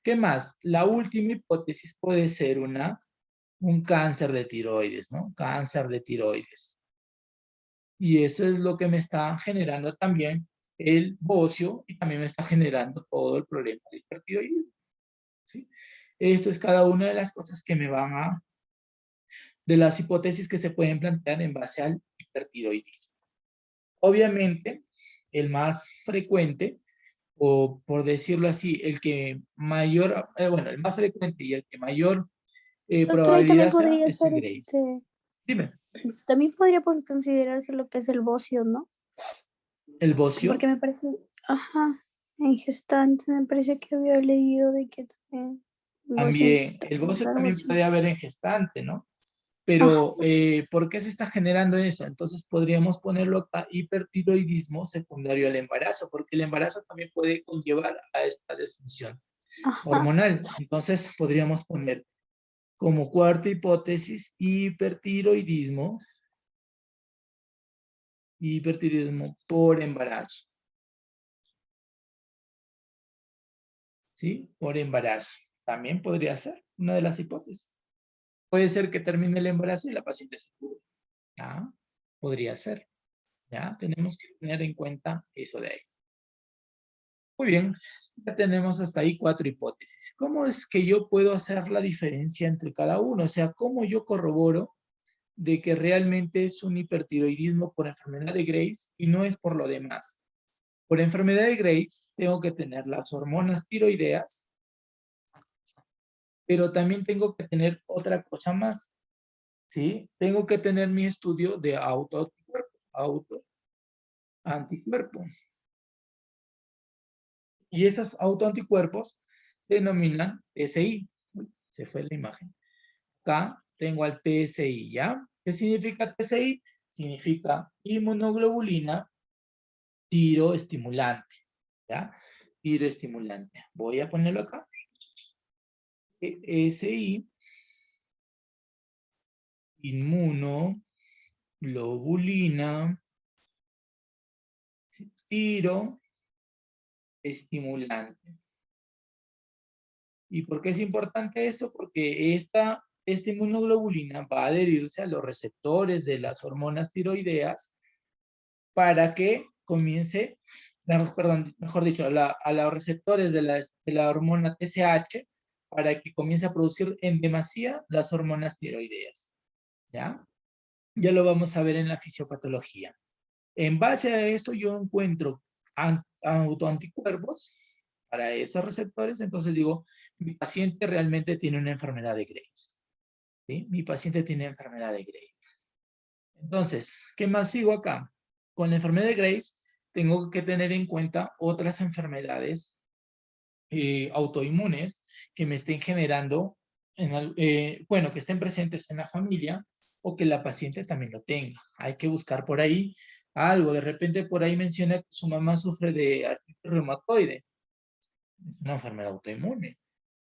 ¿Qué más? La última hipótesis puede ser un cáncer de tiroides, ¿no? Cáncer de tiroides. Y eso es lo que me está generando también el bocio y también me está generando todo el problema del hipertiroidismo. ¿Sí? Esto es cada una de las cosas que me van de las hipótesis que se pueden plantear en base al hipertiroidismo. Obviamente, el más frecuente, o por decirlo así, el que mayor, el más frecuente y el que mayor Doctor, ahí también probabilidad sea, podría es el ser Graves. Dime. también podría considerarse lo que es el bocio, ¿no? ¿El bocio? Porque me parece, ajá, en gestante me parece que había leído de que también bocio en También, el gestante, bocio algo también así. puede haber en gestante, ¿no? Ajá, Pero, ¿por qué se está generando eso? Entonces podríamos ponerlo acá, hipertiroidismo secundario al embarazo, porque el embarazo también puede conllevar a esta disfunción ajá. hormonal. Entonces podríamos poner como cuarta hipótesis, hipertiroidismo por embarazo. ¿Sí? Por embarazo. También podría ser una de las hipótesis. Puede ser que termine el embarazo y la paciente se cure. ¿Ah? Podría ser. ¿Ya? Tenemos que tener en cuenta eso de ahí. Muy bien, ya tenemos hasta ahí 4 hipótesis. ¿Cómo es que yo puedo hacer la diferencia entre cada uno? O sea, ¿cómo yo corroboro de que realmente es un hipertiroidismo por enfermedad de Graves y no es por lo demás? Por enfermedad de Graves tengo que tener las hormonas tiroideas, pero también tengo que tener otra cosa más, ¿sí? Tengo que tener mi estudio de autoanticuerpo. Y esos autoanticuerpos se denominan TSI. Uy, se fue la imagen. Acá tengo al TSI, ¿ya? ¿Qué significa TSI? Significa inmunoglobulina tiroestimulante, ¿ya? Tiroestimulante. Voy a ponerlo acá. TSI, inmunoglobulina tiroestimulante. ¿Y por qué es importante eso? Porque esta inmunoglobulina va a adherirse a los receptores de las hormonas tiroideas para que comience, perdón, mejor dicho, a los receptores de la hormona TSH para que comience a producir en demasía las hormonas tiroideas. ¿Ya? Ya lo vamos a ver en la fisiopatología. En base a esto yo encuentro autoanticuerpos para esos receptores, entonces digo, mi paciente realmente tiene una enfermedad de Graves. ¿Sí? Mi paciente tiene enfermedad de Graves. Entonces, ¿qué más sigo acá? Con la enfermedad de Graves tengo que tener en cuenta otras enfermedades autoinmunes que me estén generando, bueno, que estén presentes en la familia o que la paciente también lo tenga. Hay que buscar por ahí algo. De repente por ahí menciona que su mamá sufre de artritis reumatoide, una enfermedad autoinmune.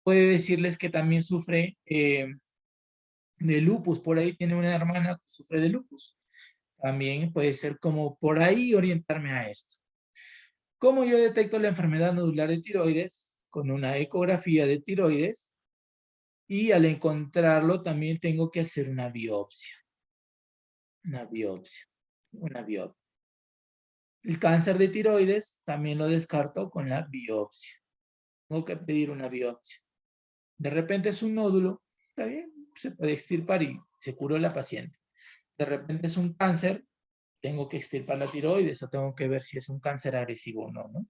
Puede decirles que también sufre de lupus. Por ahí tiene una hermana que sufre de lupus. También puede ser como por ahí orientarme a esto. ¿Cómo yo detecto la enfermedad nodular de tiroides? Con una ecografía de tiroides y al encontrarlo también tengo que hacer una biopsia. Una biopsia. El cáncer de tiroides también lo descarto con la biopsia. Tengo que pedir una biopsia. De repente es un nódulo, está bien, se puede extirpar y se curó la paciente. De repente es un cáncer, tengo que extirpar la tiroides o tengo que ver si es un cáncer agresivo o no, ¿no?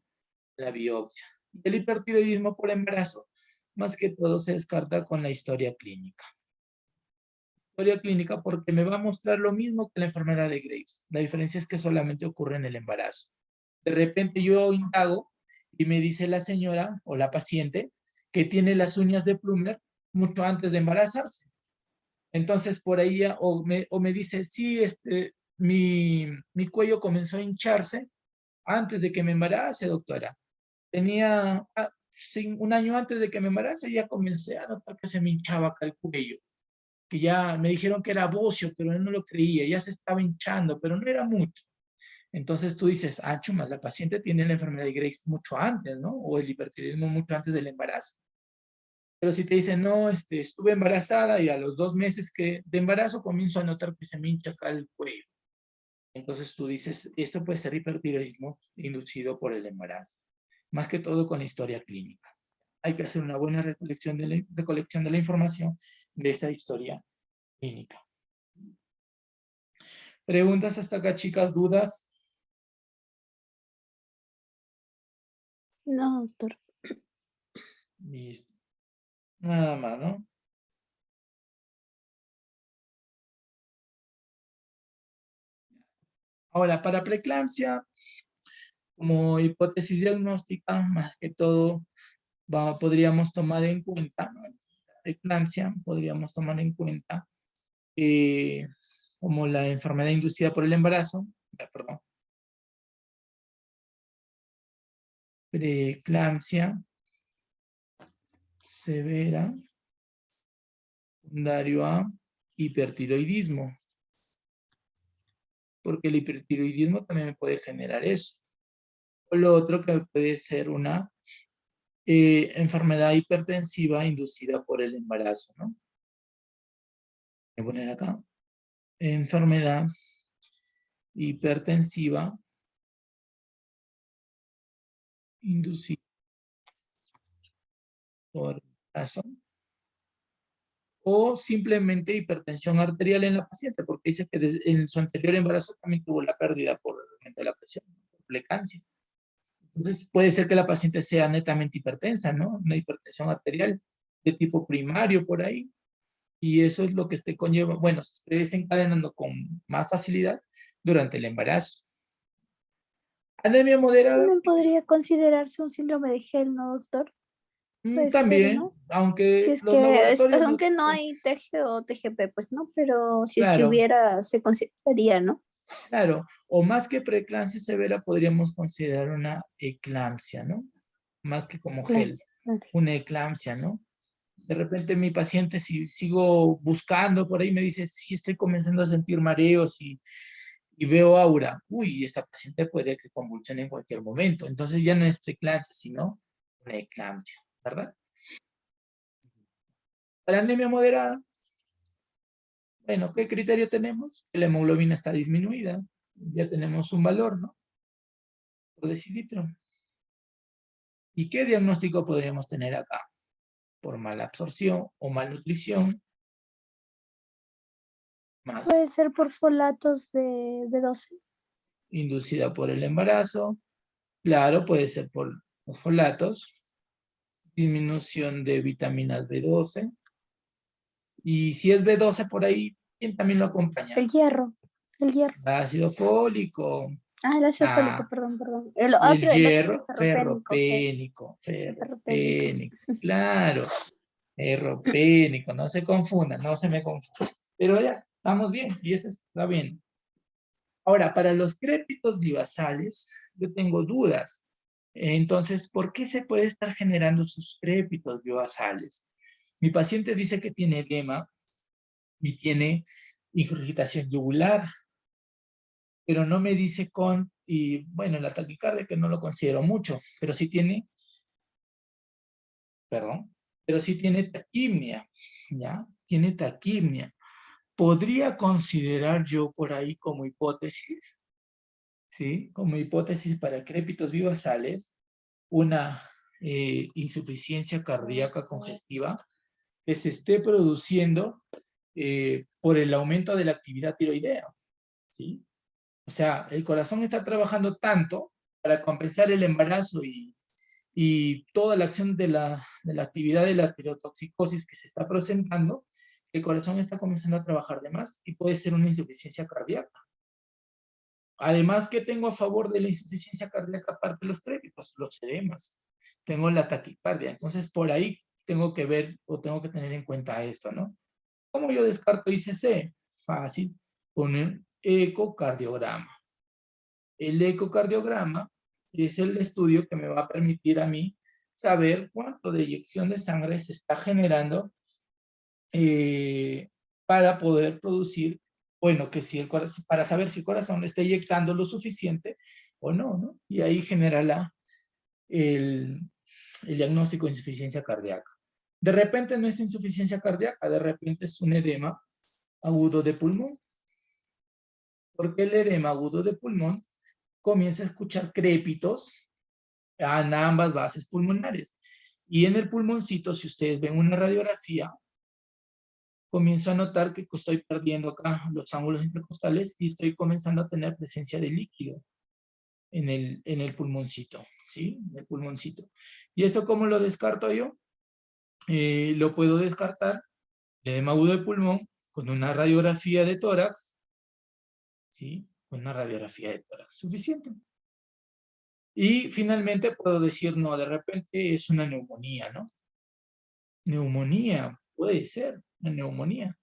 La biopsia. El hipertiroidismo por embarazo, más que todo se descarta con la historia clínica. Historia clínica porque me va a mostrar lo mismo que la enfermedad de Graves. La diferencia es que solamente ocurre en el embarazo. De repente yo indago y me dice la señora o la paciente que tiene las uñas de Plummer mucho antes de embarazarse. Entonces por ahí o me dice, sí, mi cuello comenzó a hincharse antes de que me embarace, doctora. Tenía un año antes de que me embarace, ya comencé a notar que se me hinchaba acá el cuello. Que ya me dijeron que era bocio, pero no lo creía, ya se estaba hinchando, pero no era mucho. Entonces tú dices, chuma, la paciente tiene la enfermedad de Graves mucho antes, ¿no? O el hipertiroidismo mucho antes del embarazo. Pero si te dicen, no, estuve embarazada y a los 2 meses de embarazo comienzo a notar que se me hincha acá el cuello. Entonces tú dices, esto puede ser hipertiroidismo inducido por el embarazo. Más que todo con la historia clínica. Hay que hacer una buena recolección de la información de esa historia clínica. ¿Preguntas hasta acá, chicas? ¿Dudas? No, doctor. Listo. Nada más, ¿no? Ahora, para preeclampsia, como hipótesis diagnóstica, más que todo, podríamos tomar en cuenta, ¿no? Preeclampsia, podríamos tomar en cuenta como la enfermedad inducida por el embarazo, perdón, preeclampsia severa, secundario a hipertiroidismo, porque el hipertiroidismo también me puede generar eso. O lo otro que puede ser una enfermedad hipertensiva inducida por el embarazo, ¿no? Voy a poner acá, enfermedad hipertensiva inducida por el embarazo, o simplemente hipertensión arterial en la paciente, porque dice que en su anterior embarazo también tuvo la pérdida por el aumento de la presión, por preeclampsia. Entonces puede ser que la paciente sea netamente hipertensa, ¿no? Una hipertensión arterial de tipo primario por ahí, y eso es lo que conlleva, bueno, se esté desencadenando con más facilidad durante el embarazo. Anemia moderada. ¿También podría considerarse un síndrome de Gel, no, doctor? Puede ser, También, ¿no? aunque Si es los que, laboratorios aunque no hay TG o TGP, pues no, pero si es que claro, hubiera, se consideraría, ¿no? claro, o más que preeclampsia severa podríamos considerar una eclampsia, ¿no? Más que como gel, Claro. una eclampsia, ¿no? De repente mi paciente, si sigo buscando por ahí, me dice, sí estoy comenzando a sentir mareos y veo aura. Uy, esta paciente puede que convulsione en cualquier momento. Entonces ya no es preeclampsia, sino una eclampsia, ¿verdad? Para anemia moderada, bueno, ¿qué criterio tenemos? La hemoglobina está disminuida. Ya tenemos un valor, ¿no? Por decilitro. ¿Y qué diagnóstico podríamos tener acá? Por mala absorción o malnutrición. Más Puede ser por folatos de B12. inducida por el embarazo. Claro, puede ser por los folatos. Disminución de vitaminas B12. Y si es B12 por ahí, ¿quién también lo acompaña? El hierro. El hierro. Ácido fólico. Ah, el ácido fólico, Ah, perdón. y el El otro es hierro, el ferropénico, que es ferropénico, el ferropénico. ferropénico. Claro, ferropénico, no se confundan, no se me confundan. Pero ya estamos bien, y eso está bien. Ahora, para los crépitos bivasales, yo tengo dudas. Entonces, ¿por qué se puede estar generando sus crépitos bivasales? Mi paciente dice que tiene edema y tiene ingurgitación yugular, pero no me dice y bueno, la taquicardia que no lo considero mucho, pero sí tiene, perdón, pero sí tiene taquimia, ¿ya? Tiene taquimnia. ¿Podría considerar yo por ahí como hipótesis, ¿sí? Como hipótesis para crépitos bivasales, una insuficiencia cardíaca congestiva que se esté produciendo por el aumento de la actividad tiroidea, ¿sí? O sea, el corazón está trabajando tanto para compensar el embarazo y toda la acción de la actividad de la tirotoxicosis que se está presentando, el corazón está comenzando a trabajar de más y puede ser una insuficiencia cardíaca. Además, ¿qué tengo a favor de la insuficiencia cardíaca aparte de los crépitos? Los edemas. Tengo la taquicardia. Entonces, por ahí tengo que ver o tengo que tener en cuenta esto, ¿no? ¿Cómo yo descarto ICC? Fácil, con un ecocardiograma. El ecocardiograma es el estudio que me va a permitir a mí saber cuánto de eyección de sangre se está generando para poder producir, bueno, que si el corazón, para saber si el corazón está eyectando lo suficiente o no, ¿no? Y ahí genera el diagnóstico de insuficiencia cardíaca. De repente no es insuficiencia cardíaca, de repente es un edema agudo de pulmón. Porque el edema agudo de pulmón comienza a escuchar crépitos en ambas bases pulmonares. Y en el pulmoncito, si ustedes ven una radiografía, comienzo a notar que estoy perdiendo acá los ángulos intercostales y estoy comenzando a tener presencia de líquido en el pulmoncito, ¿sí? En el pulmoncito. ¿Y eso cómo lo descarto yo? Lo puedo descartar, el edema agudo de pulmón, con una radiografía de tórax, ¿sí? Con una radiografía de tórax suficiente. Y finalmente puedo decir, no, de repente es una neumonía, ¿no? Neumonía, puede ser, una neumonía.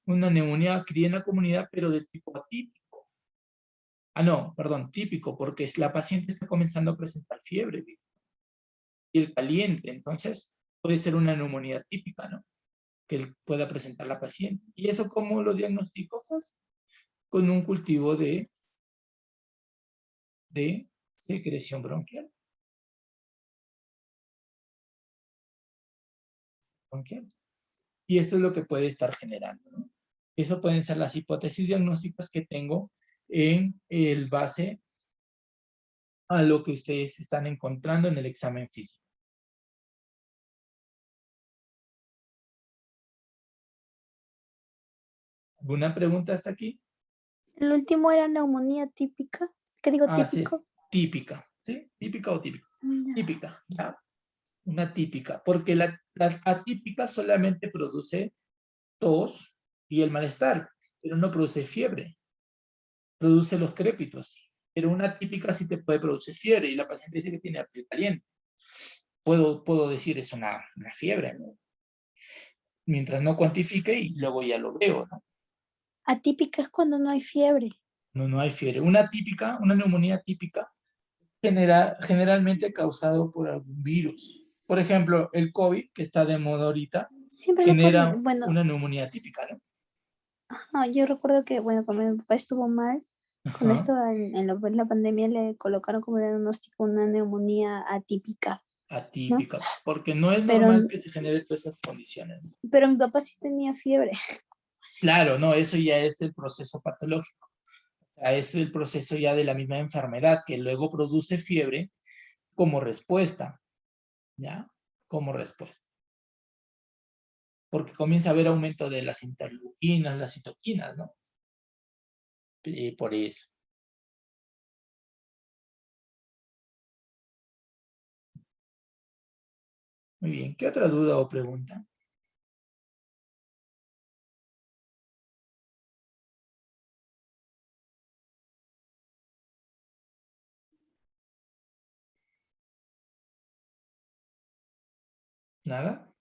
Una neumonía criada en la comunidad, pero del tipo atípico. Ah, no, perdón, típico, porque la paciente está comenzando a presentar fiebre, ¿sí? Y el caliente, entonces puede ser una neumonía típica, ¿no? Que pueda presentar la paciente. ¿Y eso cómo lo diagnostico? Pues, con un cultivo de secreción bronquial. Y esto es lo que puede estar generando, ¿no? Eso pueden ser las hipótesis diagnósticas que tengo en el base a lo que ustedes están encontrando en el examen físico. ¿Alguna pregunta hasta aquí? El último era neumonía típica. ¿Qué digo Sí, típico? típica, ¿sí? Típica o típica. Ya. Típica, ¿ya? Una típica, porque la atípica solamente produce tos y el malestar, pero no produce fiebre. Produce los crépitos, pero una típica sí te puede producir fiebre y la paciente dice que tiene la piel caliente. Puedo decir es una fiebre, ¿no? Mientras no cuantifique y luego ya lo veo, ¿no? Atípica es cuando no hay fiebre. No hay fiebre. Una típica, una neumonía típica, generalmente causado por algún virus. Por ejemplo, el COVID, que está de moda ahorita, Siempre lo genera ponen, bueno, una neumonía típica, ¿no? yo recuerdo que, bueno, cuando mi papá estuvo mal, con Ajá. esto en la pandemia le colocaron como diagnóstico una neumonía atípica. Atípica, porque no es Pero- normal que se genere todas esas condiciones. Pero mi papá sí tenía fiebre. Claro, no, eso ya es el proceso patológico. O sea, es el proceso ya de la misma enfermedad que luego produce fiebre como respuesta, ¿ya? Como respuesta. Porque comienza a haber aumento de las interleuquinas, las citoquinas, ¿no? Y por eso. Muy bien, ¿qué otra duda o pregunta? ¿Nada?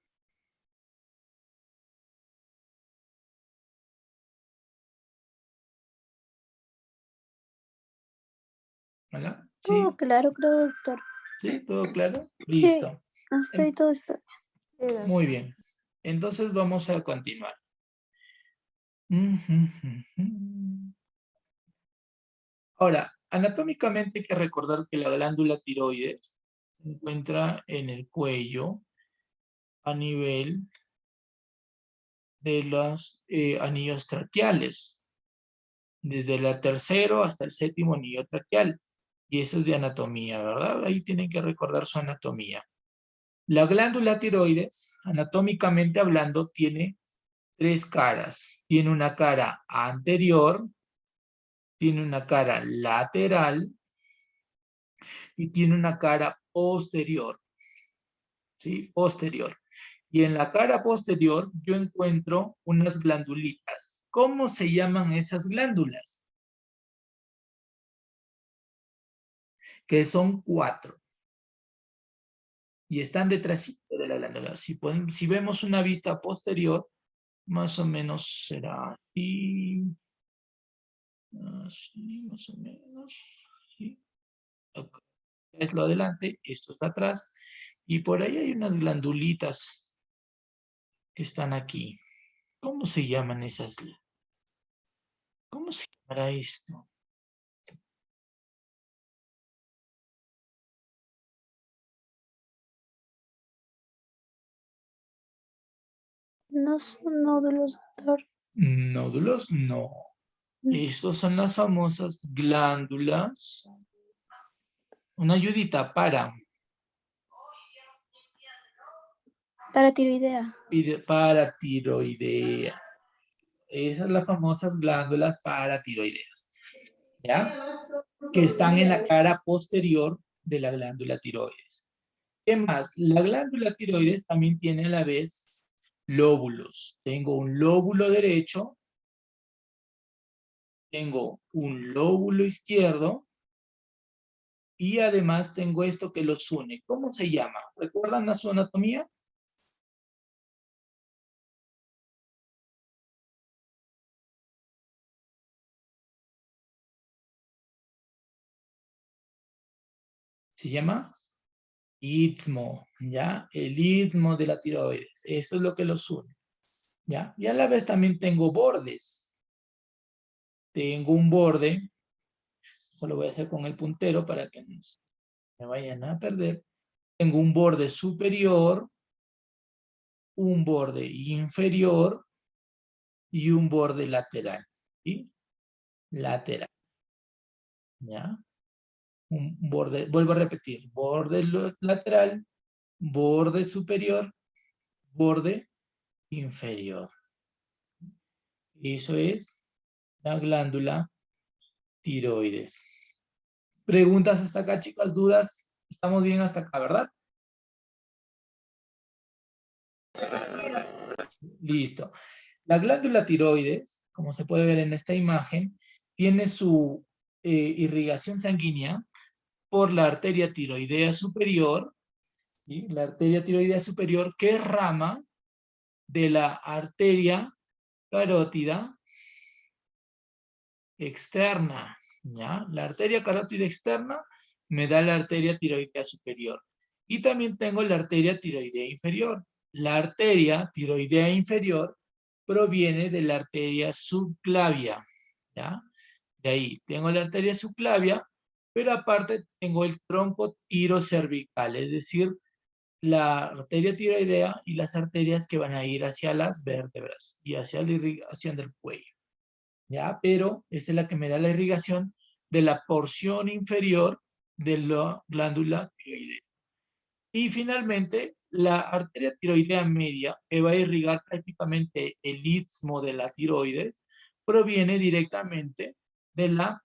¿Hola? ¿Sí? Oh, claro, creo, doctor. ¿Sí? ¿Todo claro? Sí. Listo. Hasta ahí todo está. Muy bien. Entonces vamos a continuar. Ahora, anatómicamente hay que recordar que la glándula tiroides se encuentra en el cuello a nivel de los anillos traqueales, desde el tercero hasta el séptimo anillo traqueal. Y eso es de anatomía, ¿verdad? Ahí tienen que recordar su anatomía. La glándula tiroides, anatómicamente hablando, tiene tres caras. Tiene una cara anterior, tiene una cara lateral y tiene una cara posterior. ¿Sí? Posterior. Y en la cara posterior yo encuentro unas glandulitas. ¿Cómo se llaman esas glándulas? Que son 4. Y están detrás de la glándula. Si vemos una vista posterior, más o menos será así. Así, más o menos. ¿Sí? Okay. Es lo adelante, esto está atrás. Y por ahí hay unas glandulitas que están aquí. ¿Cómo se llaman esas? ¿Cómo se llamará esto? No son nódulos, doctor. Nódulos, no. Esas son las famosas glándulas. Una ayudita para Paratiroidea. paratiroidea. Esas son las famosas glándulas paratiroideas. ¿Ya? Que están en la cara posterior de la glándula tiroides. ¿Qué más? La glándula tiroides también tiene a la vez lóbulos. Tengo un lóbulo derecho, tengo un lóbulo izquierdo y además tengo esto que los une. ¿Cómo se llama? ¿Recuerdan a su anatomía? Se llama istmo, ¿ya? El istmo de la tiroides. Eso es lo que los une, ¿ya? Y a la vez también tengo bordes. Tengo un borde, lo voy a hacer con el puntero para que no me vayan a perder. Tengo un borde superior, un borde inferior y un borde lateral, ¿sí? Lateral, ¿ya? Un borde, vuelvo a repetir, borde lateral, borde superior, borde inferior. Eso es la glándula tiroides. ¿Preguntas hasta acá, chicas? ¿Dudas? Estamos bien hasta acá, ¿verdad? Listo. La glándula tiroides, como se puede ver en esta imagen, tiene su irrigación sanguínea por la arteria tiroidea superior, ¿sí? La arteria tiroidea superior, que es rama de la arteria carótida externa, ¿ya? La arteria carótida externa me da la arteria tiroidea superior. Y también tengo la arteria tiroidea inferior. La arteria tiroidea inferior proviene de la arteria subclavia, ¿ya? De ahí tengo la arteria subclavia, pero aparte tengo el tronco tirocervical, es decir, la arteria tiroidea y las arterias que van a ir hacia las vértebras y hacia la irrigación del cuello. ¿Ya? Pero esta es la que me da la irrigación de la porción inferior de la glándula tiroidea. Y finalmente, la arteria tiroidea media, que va a irrigar prácticamente el istmo de la tiroides, proviene directamente de la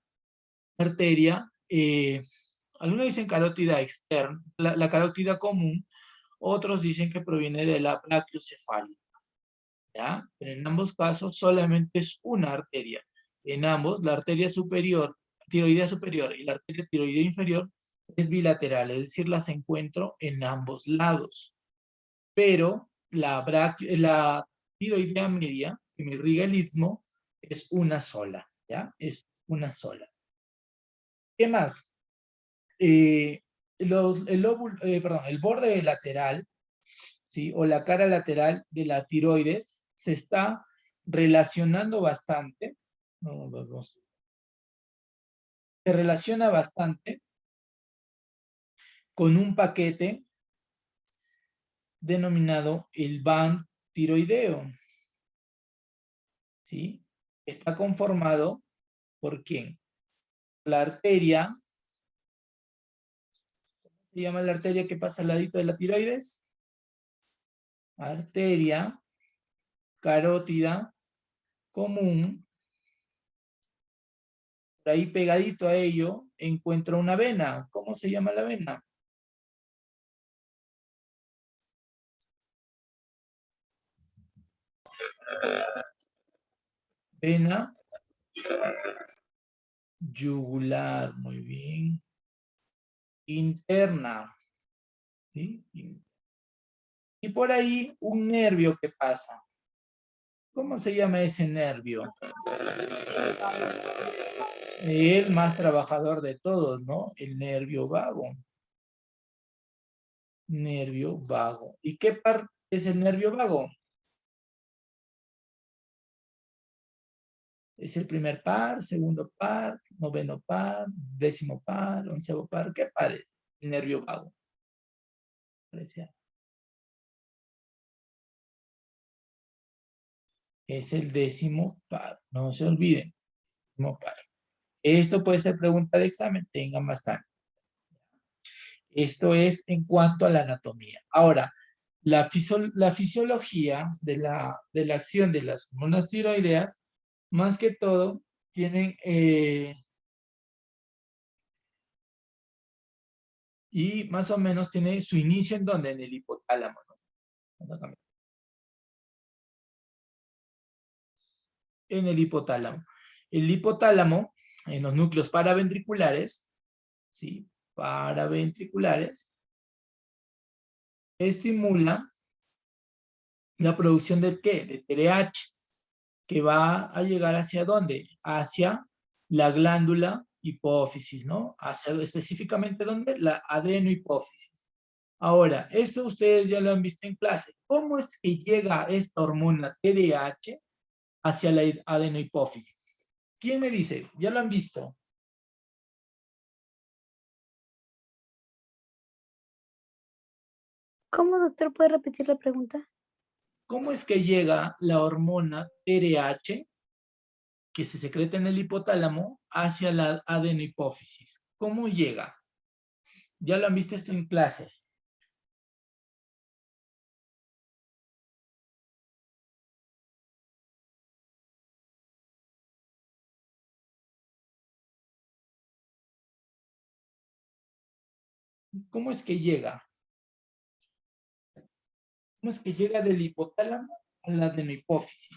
arteria, algunos dicen carótida externa, la carótida común, otros dicen que proviene de la brachiocefálica, ¿ya? Pero en ambos casos solamente es una arteria. En ambos, la arteria superior, tiroidea superior y la arteria tiroidea inferior es bilateral, es decir, las encuentro en ambos lados. Pero la tiroidea media, que me irriga el istmo, es una sola, ¿ya? Es una sola. ¿Qué más? El borde lateral, ¿sí? O la cara lateral de la tiroides se está relacionando bastante. Se relaciona bastante con un paquete denominado el band tiroideo. ¿Sí? Está conformado por ¿quién? La arteria. ¿Cómo se llama la arteria que pasa al ladito de la tiroides? Arteria carótida común. Por ahí pegadito a ello encuentro una vena. ¿Cómo se llama la vena? Vena yugular, muy bien. Interna. ¿Sí? Y por ahí un nervio que pasa. ¿Cómo se llama ese nervio? El más trabajador de todos, ¿no? El nervio vago. Nervio vago. ¿Y qué par es el nervio vago? Es el primer par, segundo par, noveno par, décimo par, onceavo par. ¿Qué par es el nervio vago? Es el décimo par. No se olviden. Décimo par. Esto puede ser pregunta de examen. Tengan bastante. Esto es en cuanto a la anatomía. Ahora, la fisiología de la acción de las hormonas tiroideas, más que todo, tienen, y más o menos tiene su inicio en donde, en el hipotálamo, ¿no? En el hipotálamo. El hipotálamo, en los núcleos paraventriculares, ¿sí? Paraventriculares, estimula la producción de ¿qué? De TRH, que va a llegar ¿hacia dónde? Hacia la glándula hipófisis, ¿no? Hacia específicamente ¿dónde? La adenohipófisis. Ahora, esto ustedes ya lo han visto en clase. ¿Cómo es que llega esta hormona TRH hacia la adenohipófisis? ¿Quién me dice? ¿Ya lo han visto? ¿Cómo, doctor? ¿Puede repetir la pregunta? ¿Cómo es que llega la hormona TRH que se secreta en el hipotálamo hacia la adenohipófisis? ¿Cómo llega? Ya lo han visto esto en clase. ¿Cómo es que llega? ¿Cómo es que llega del hipotálamo a la adenohipófisis?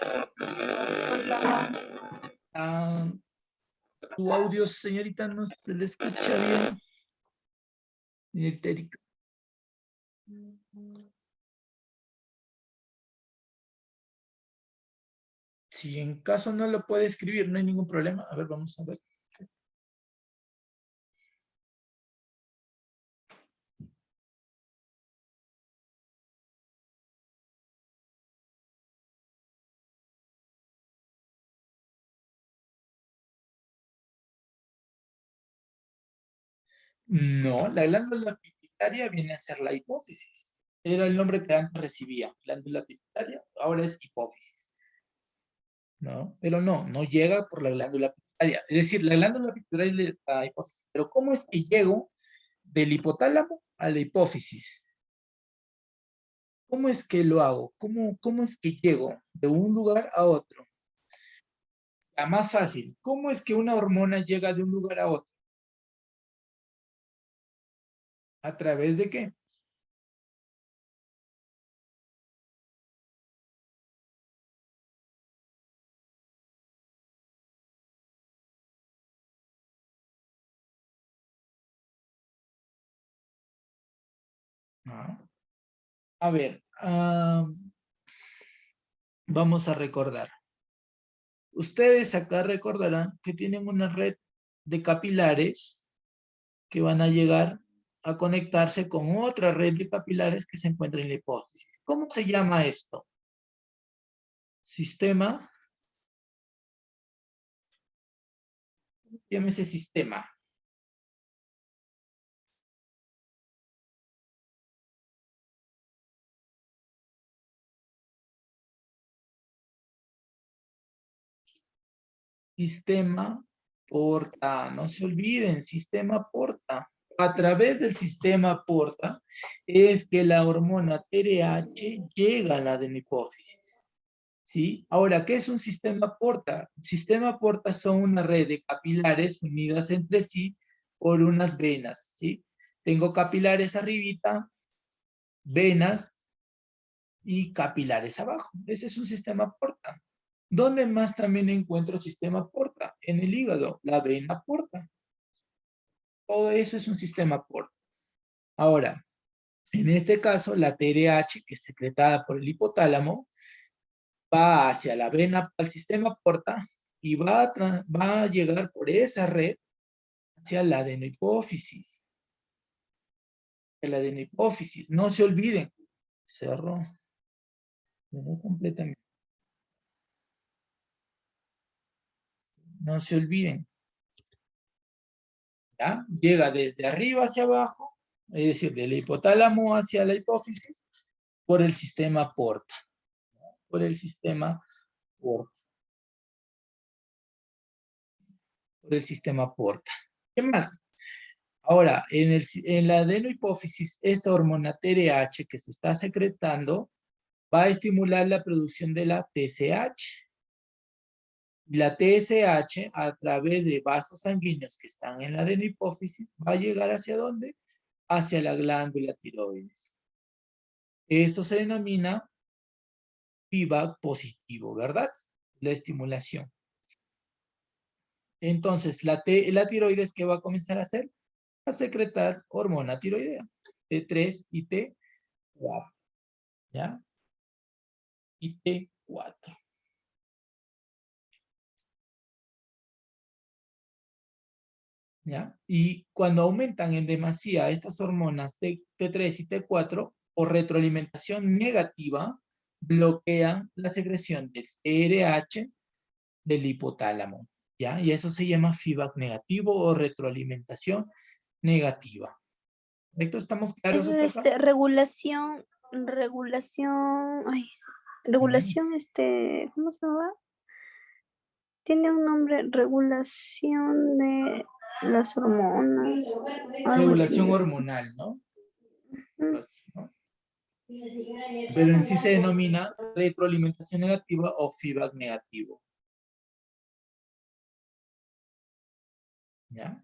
Ah, tu audio, señorita, no se le escucha bien. Señorita Erika. Si en caso no lo puede escribir, no hay ningún problema. A ver, vamos a ver. No, la glándula pituitaria viene a ser la hipófisis. Era el nombre que antes recibía, glándula pituitaria, ahora es hipófisis. ¿No? Pero no llega por la glándula pituitaria. Es decir, la glándula pituitaria es la hipófisis. Pero ¿cómo es que llego del hipotálamo a la hipófisis? ¿Cómo es que lo hago? ¿Cómo es que llego de un lugar a otro? La más fácil, ¿cómo es que una hormona llega de un lugar a otro? ¿A través de qué? ¿No? A ver, vamos a recordar. Ustedes acá recordarán que tienen una red de capilares que van a llegar a conectarse con otra red de capilares que se encuentra en la hipófisis. ¿Cómo se llama esto? Sistema. Llámese sistema. Sistema porta. No se olviden, sistema porta. A través del sistema porta es que la hormona TRH llega a la adenopófisis. ¿Sí? Ahora, ¿qué es un sistema porta? Sistema porta son una red de capilares unidas entre sí por unas venas, ¿sí? Tengo capilares arribita, venas y capilares abajo. Ese es un sistema porta. ¿Dónde más también encuentro sistema porta? En el hígado, la vena porta. Todo eso es un sistema porta. Ahora, en este caso, la TRH, que es secretada por el hipotálamo, va hacia la vena, al sistema porta, y va a llegar por esa red hacia la adenohipófisis. La adenohipófisis, no se olviden. Cerró. Cerró completamente. No se olviden. ¿Ya? Llega desde arriba hacia abajo, es decir, del hipotálamo hacia la hipófisis, por el sistema porta. ¿No? Por el sistema porta. Por el sistema porta. ¿Qué más? Ahora, en la adenohipófisis, esta hormona TRH que se está secretando va a estimular la producción de la TSH. Y la TSH, a través de vasos sanguíneos que están en la adenohipófisis, va a llegar ¿hacia dónde? Hacia la glándula tiroides. Esto se denomina feedback positivo, ¿verdad? La estimulación. Entonces, la tiroides, ¿qué va a comenzar a hacer? A secretar hormona tiroidea, T3 y T4, ¿ya? Y T4. ¿Ya? Y cuando aumentan en demasía estas hormonas T3 y T4, por retroalimentación negativa, bloquean la secreción del TRH del hipotálamo, ¿ya? Y eso se llama feedback negativo o retroalimentación negativa. ¿Correcto? ¿Estamos claros Es hasta acá? regulación, ¿cómo se llama? Tiene un nombre, regulación de las hormonas. Algo así. Regulación hormonal, ¿no? Mm. Así, ¿no? Pero en sí se denomina retroalimentación negativa o feedback negativo. ¿Ya?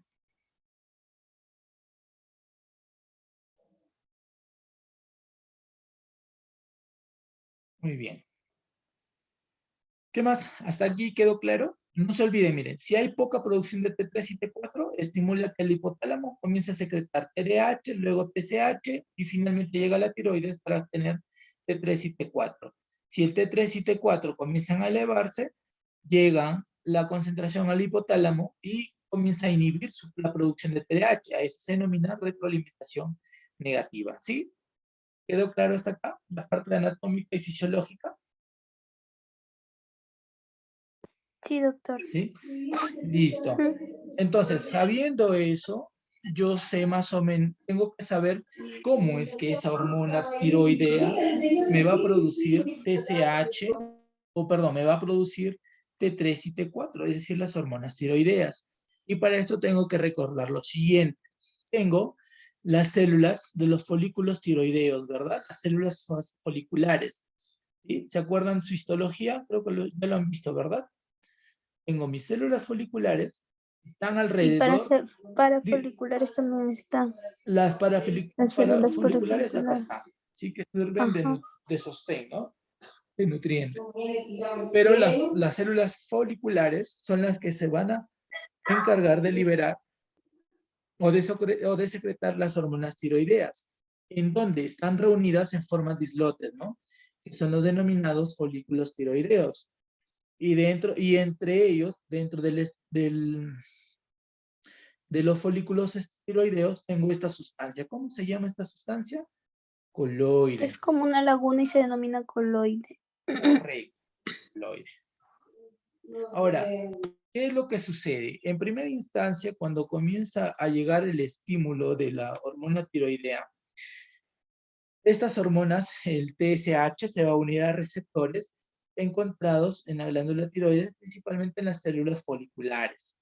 Muy bien. ¿Qué más? ¿Hasta aquí quedó claro? No se olviden, miren, si hay poca producción de T3 y T4, estimula que el hipotálamo comience a secretar TRH, luego TSH y finalmente llega a la tiroides para tener T3 y T4. Si el T3 y T4 comienzan a elevarse, llega la concentración al hipotálamo y comienza a inhibir la producción de TRH. A eso se denomina retroalimentación negativa. ¿Sí? ¿Quedó claro hasta acá? La parte anatómica y fisiológica. Sí, doctor. ¿Sí? Listo. Entonces, sabiendo eso, yo sé más o menos, tengo que saber cómo es que esa hormona tiroidea me va a producir TSH, o perdón, me va a producir T3 y T4, es decir, las hormonas tiroideas. Y para esto tengo que recordar lo siguiente. Tengo las células de los folículos tiroideos, ¿verdad? Las células foliculares. ¿Sí? ¿Se acuerdan su histología? Creo que ya lo han visto, ¿verdad? Tengo mis células foliculares, están Y alrededor. para foliculares también están Las las células parafoliculares acá foliculares. están. Sí que sirven Ajá. de sostén, ¿no? De nutrientes. Pero las células foliculares son las que se van a encargar de liberar o de secretar las hormonas tiroideas, en donde están reunidas en forma de islotes, ¿no? Que son los denominados folículos tiroideos. Y entre ellos, dentro de los folículos tiroideos, tengo esta sustancia. ¿Cómo se llama esta sustancia? Coloide. Es como una laguna y se denomina coloide. Correcto, coloide. Ahora, ¿qué es lo que sucede? En primera instancia, cuando comienza a llegar el estímulo de la hormona tiroidea, estas hormonas, el TSH, se va a unir a receptores encontrados en la glándula tiroides, principalmente en las células foliculares,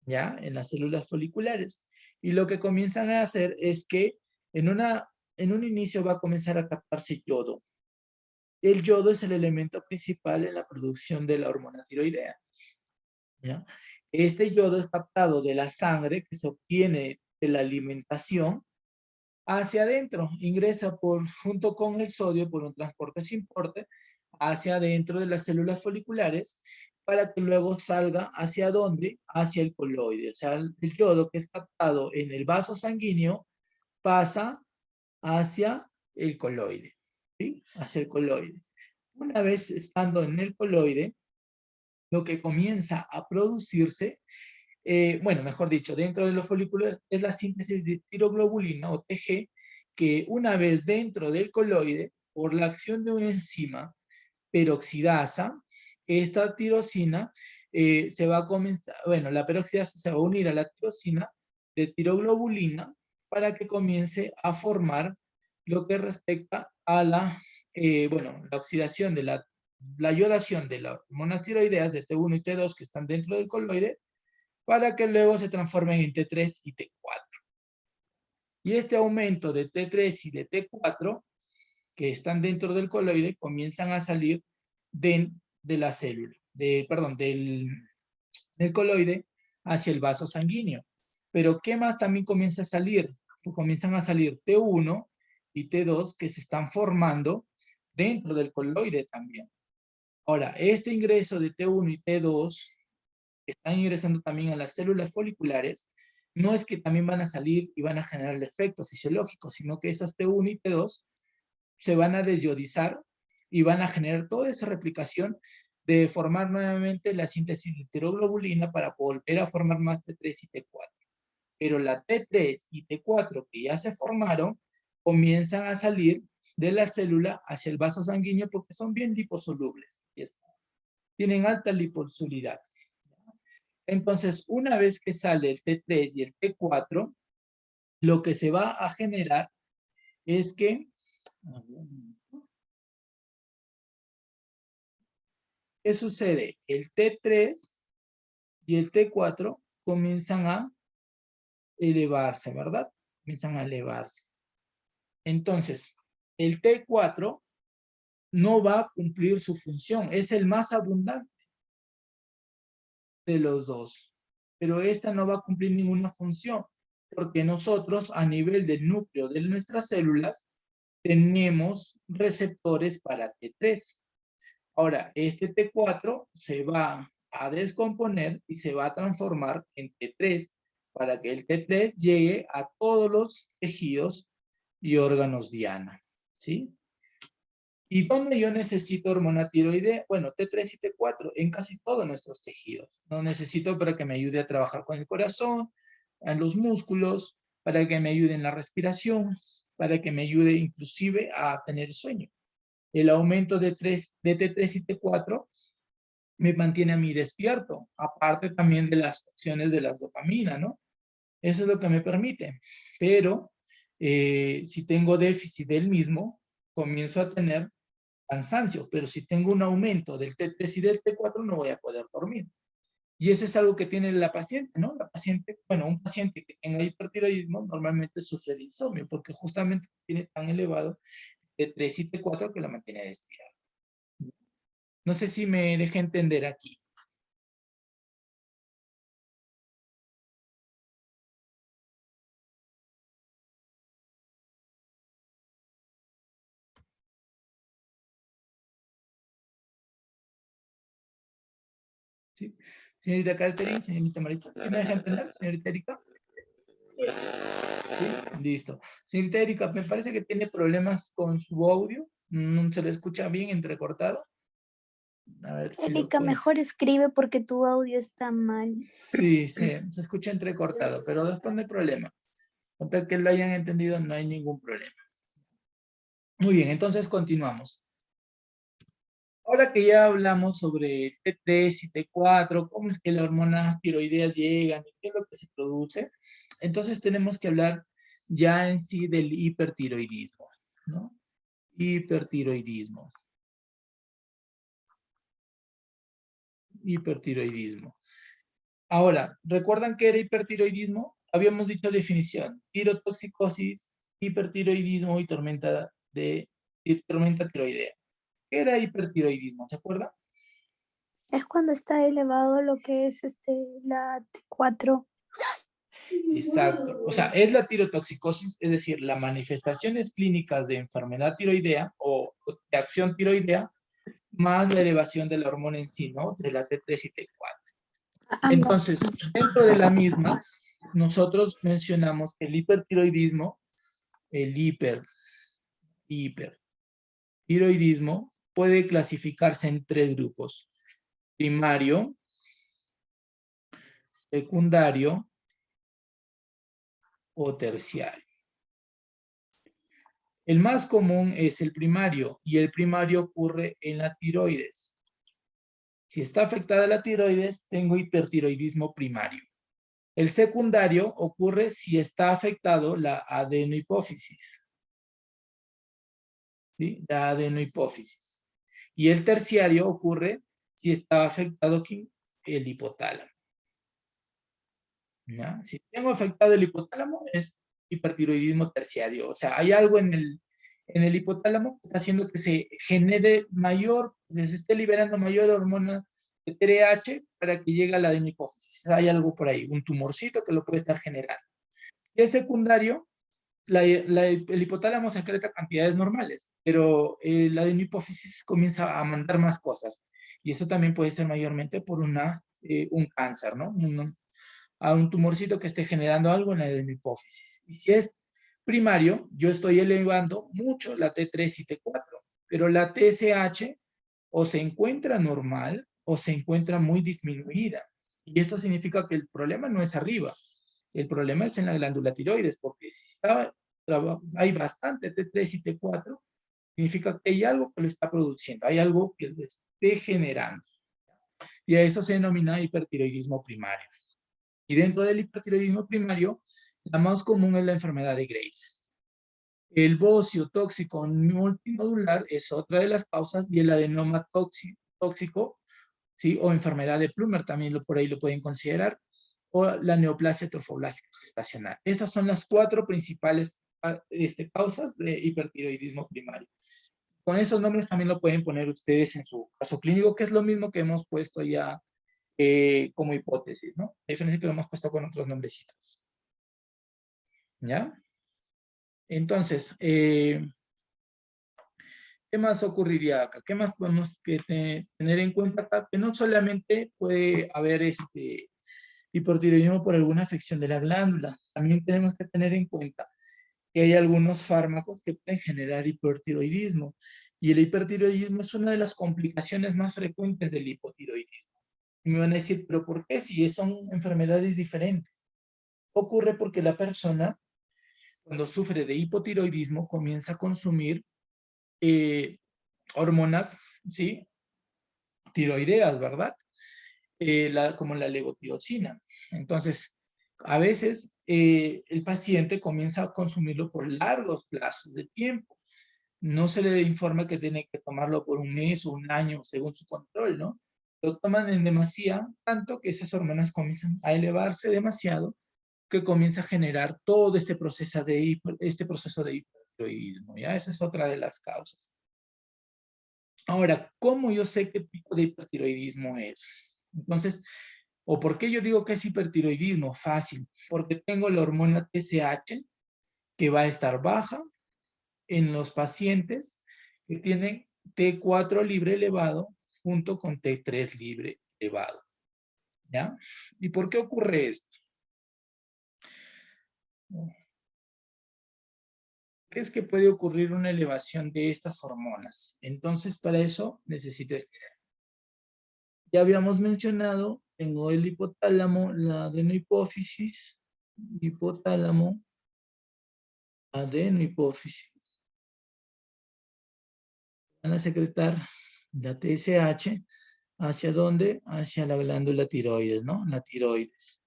¿ya? En las células foliculares. Y lo que comienzan a hacer es que en un inicio va a comenzar a captarse yodo. El yodo es el elemento principal en la producción de la hormona tiroidea, ¿ya? Este yodo es captado de la sangre que se obtiene de la alimentación hacia adentro, ingresa junto con el sodio por un transporte sin porte hacia adentro de las células foliculares para que luego salga hacia dónde, hacia el coloide. O sea, el yodo que es captado en el vaso sanguíneo pasa hacia el coloide, ¿sí? Hacia el coloide. Una vez estando en el coloide, lo que comienza a producirse, bueno, mejor dicho, dentro de los folículos es la síntesis de tiroglobulina o TG, que una vez dentro del coloide, por la acción de una enzima peroxidasa, esta tirosina se va a comenzar, bueno, la peroxidasa se va a unir a la tirosina de tiroglobulina para que comience a formar lo que respecta a bueno, la oxidación de la iodación de las hormonas tiroideas de T1 y T2 que están dentro del coloide, para que luego se transformen en T3 y T4. Y este aumento de T3 y de T4, que están dentro del coloide, comienzan a salir de la célula, del coloide hacia el vaso sanguíneo. Pero ¿qué más también comienza a salir? Pues comienzan a salir T1 y T2 que se están formando dentro del coloide también. Ahora, este ingreso de T1 y T2 que están ingresando también a las células foliculares, no es que también van a salir y van a generar el efecto fisiológico, sino que esas T1 y T2 se van a desiodizar y van a generar toda esa replicación de formar nuevamente la síntesis de tiroglobulina para volver a formar más T3 y T4. Pero la T3 y T4 que ya se formaron, comienzan a salir de la célula hacia el vaso sanguíneo porque son bien liposolubles. Tienen alta liposolubilidad. Entonces, una vez que sale el T3 y el T4, lo que se va a generar es que, ¿qué sucede? El T3 y el T4 comienzan a elevarse, ¿verdad? Comienzan a elevarse. Entonces, el T4 no va a cumplir su función, es el más abundante de los dos, pero esta no va a cumplir ninguna función, porque nosotros a nivel del núcleo de nuestras células tenemos receptores para T3. Ahora, este T4 se va a descomponer y se va a transformar en T3 para que el T3 llegue a todos los tejidos y órganos diana, ¿sí? ¿Y dónde yo necesito hormona tiroidea? Bueno, T3 y T4 en casi todos nuestros tejidos. No necesito para que me ayude a trabajar con el corazón, en los músculos, para que me ayude en la respiración, para que me ayude inclusive a tener sueño. El aumento de T3 y T4 me mantiene a mí despierto, aparte también de las acciones de la dopamina, ¿no? Eso es lo que me permite. Pero Si tengo déficit del mismo, comienzo a tener cansancio, pero si tengo un aumento del T3 y del T4, no voy a poder dormir. Y eso es algo que tiene la paciente, ¿no? La paciente, bueno, un paciente que tenga hipertiroidismo normalmente sufre de insomnio, porque justamente tiene tan elevado T3 y T4 que la mantiene despierta. No sé si me dejé entender aquí. ¿Sí? Señorita Catherine, señorita Maritza, ¿sí me deja entender, señorita Erika? Sí. ¿Sí? Listo. Señorita Erika, me parece que tiene problemas con su audio. No se le escucha bien, entrecortado. A ver si lo Erika, puede. mejor escribe porque tu audio está mal. Sí, sí, se escucha entrecortado, pero después no hay problema. Con tal que lo hayan entendido, no hay ningún problema. Muy bien, entonces continuamos. Ahora que ya hablamos sobre T3 y T4, cómo es que las hormonas tiroideas llegan y qué es lo que se produce, entonces tenemos que hablar ya en sí del hipertiroidismo, ¿no? Hipertiroidismo. Hipertiroidismo. Ahora, ¿recuerdan qué era hipertiroidismo? Habíamos dicho definición: tirotoxicosis, hipertiroidismo y tormenta tiroidea. ¿Qué era hipertiroidismo? ¿Se acuerda? Es cuando está elevado lo que es la T4. Exacto. O sea, es la tirotoxicosis, es decir, las manifestaciones clínicas de enfermedad tiroidea o de acción tiroidea, más la elevación de la hormona en sí, ¿no? De la T3 y T4. Ambas. Entonces, dentro de las mismas, nosotros mencionamos que el hipertiroidismo, el hipertiroidismo puede clasificarse en tres grupos: primario, secundario o terciario. El más común es el primario, y el primario ocurre en la tiroides. Si está afectada la tiroides, tengo hipertiroidismo primario. El secundario ocurre si está afectado la adenohipófisis. ¿Sí? La adenohipófisis. Y el terciario ocurre si está afectado el hipotálamo. ¿Ya? Si tengo afectado el hipotálamo, es hipertiroidismo terciario. O sea, hay algo en el hipotálamo que está haciendo que se genere mayor, que se esté liberando mayor hormona de TRH para que llegue a la adenohipófisis. Hay algo por ahí, un tumorcito que lo puede estar generando. Si es secundario, el hipotálamo secreta cantidades normales, pero la adenohipófisis comienza a mandar más cosas. Y eso también puede ser mayormente por un cáncer, ¿no? A un tumorcito que esté generando algo en la adenohipófisis. Y si es primario, yo estoy elevando mucho la T3 y T4, pero la TSH o se encuentra normal o se encuentra muy disminuida. Y esto significa que el problema no es arriba, el problema es en la glándula tiroides, porque si hay bastante T3 y T4, significa que hay algo que lo está produciendo, hay algo que lo esté generando. Y a eso se denomina hipertiroidismo primario. Y dentro del hipertiroidismo primario, la más común es la enfermedad de Graves. El bocio tóxico multinodular es otra de las causas, y el adenoma tóxico, ¿sí? O enfermedad de Plummer también por ahí lo pueden considerar, o la neoplasia trofoblásica gestacional. Esas son las cuatro principales causas de hipertiroidismo primario. Con esos nombres también lo pueden poner ustedes en su caso clínico, que es lo mismo que hemos puesto ya como hipótesis, ¿no? La diferencia es que lo hemos puesto con otros nombrecitos. ¿Ya? Entonces, ¿qué más ocurriría acá? ¿Qué más podemos tener en cuenta acá? Que no solamente puede haber hipertiroidismo por alguna afección de la glándula, también tenemos que tener en cuenta que hay algunos fármacos que pueden generar hipertiroidismo, y el hipertiroidismo es una de las complicaciones más frecuentes del hipotiroidismo. Y me van a decir, ¿pero por qué? Si son enfermedades diferentes. Ocurre porque la persona, cuando sufre de hipotiroidismo, comienza a consumir hormonas, ¿sí? Tiroideas, ¿verdad? Como la levotirosina. Entonces, A veces el paciente comienza a consumirlo por largos plazos de tiempo. No se le informa que tiene que tomarlo por un mes o un año según su control, ¿no? Lo toman en demasía, tanto que esas hormonas comienzan a elevarse demasiado, que comienza a generar todo este proceso de hipertiroidismo, ¿ya? Esa es otra de las causas. Ahora, ¿cómo yo sé qué tipo de hipertiroidismo es? Entonces, ¿o por qué yo digo que es hipertiroidismo? Fácil, porque tengo la hormona TSH que va a estar baja en los pacientes que tienen T4 libre elevado junto con T3 libre elevado, ¿ya? ¿Y por qué ocurre esto? Es que puede ocurrir una elevación de estas hormonas. Entonces, para eso necesito estirar. Ya habíamos mencionado, tengo el hipotálamo, la adenohipófisis, hipotálamo, adenohipófisis. Van a secretar la TSH, ¿hacia dónde? Hacia la glándula tiroides, ¿no? La tiroides.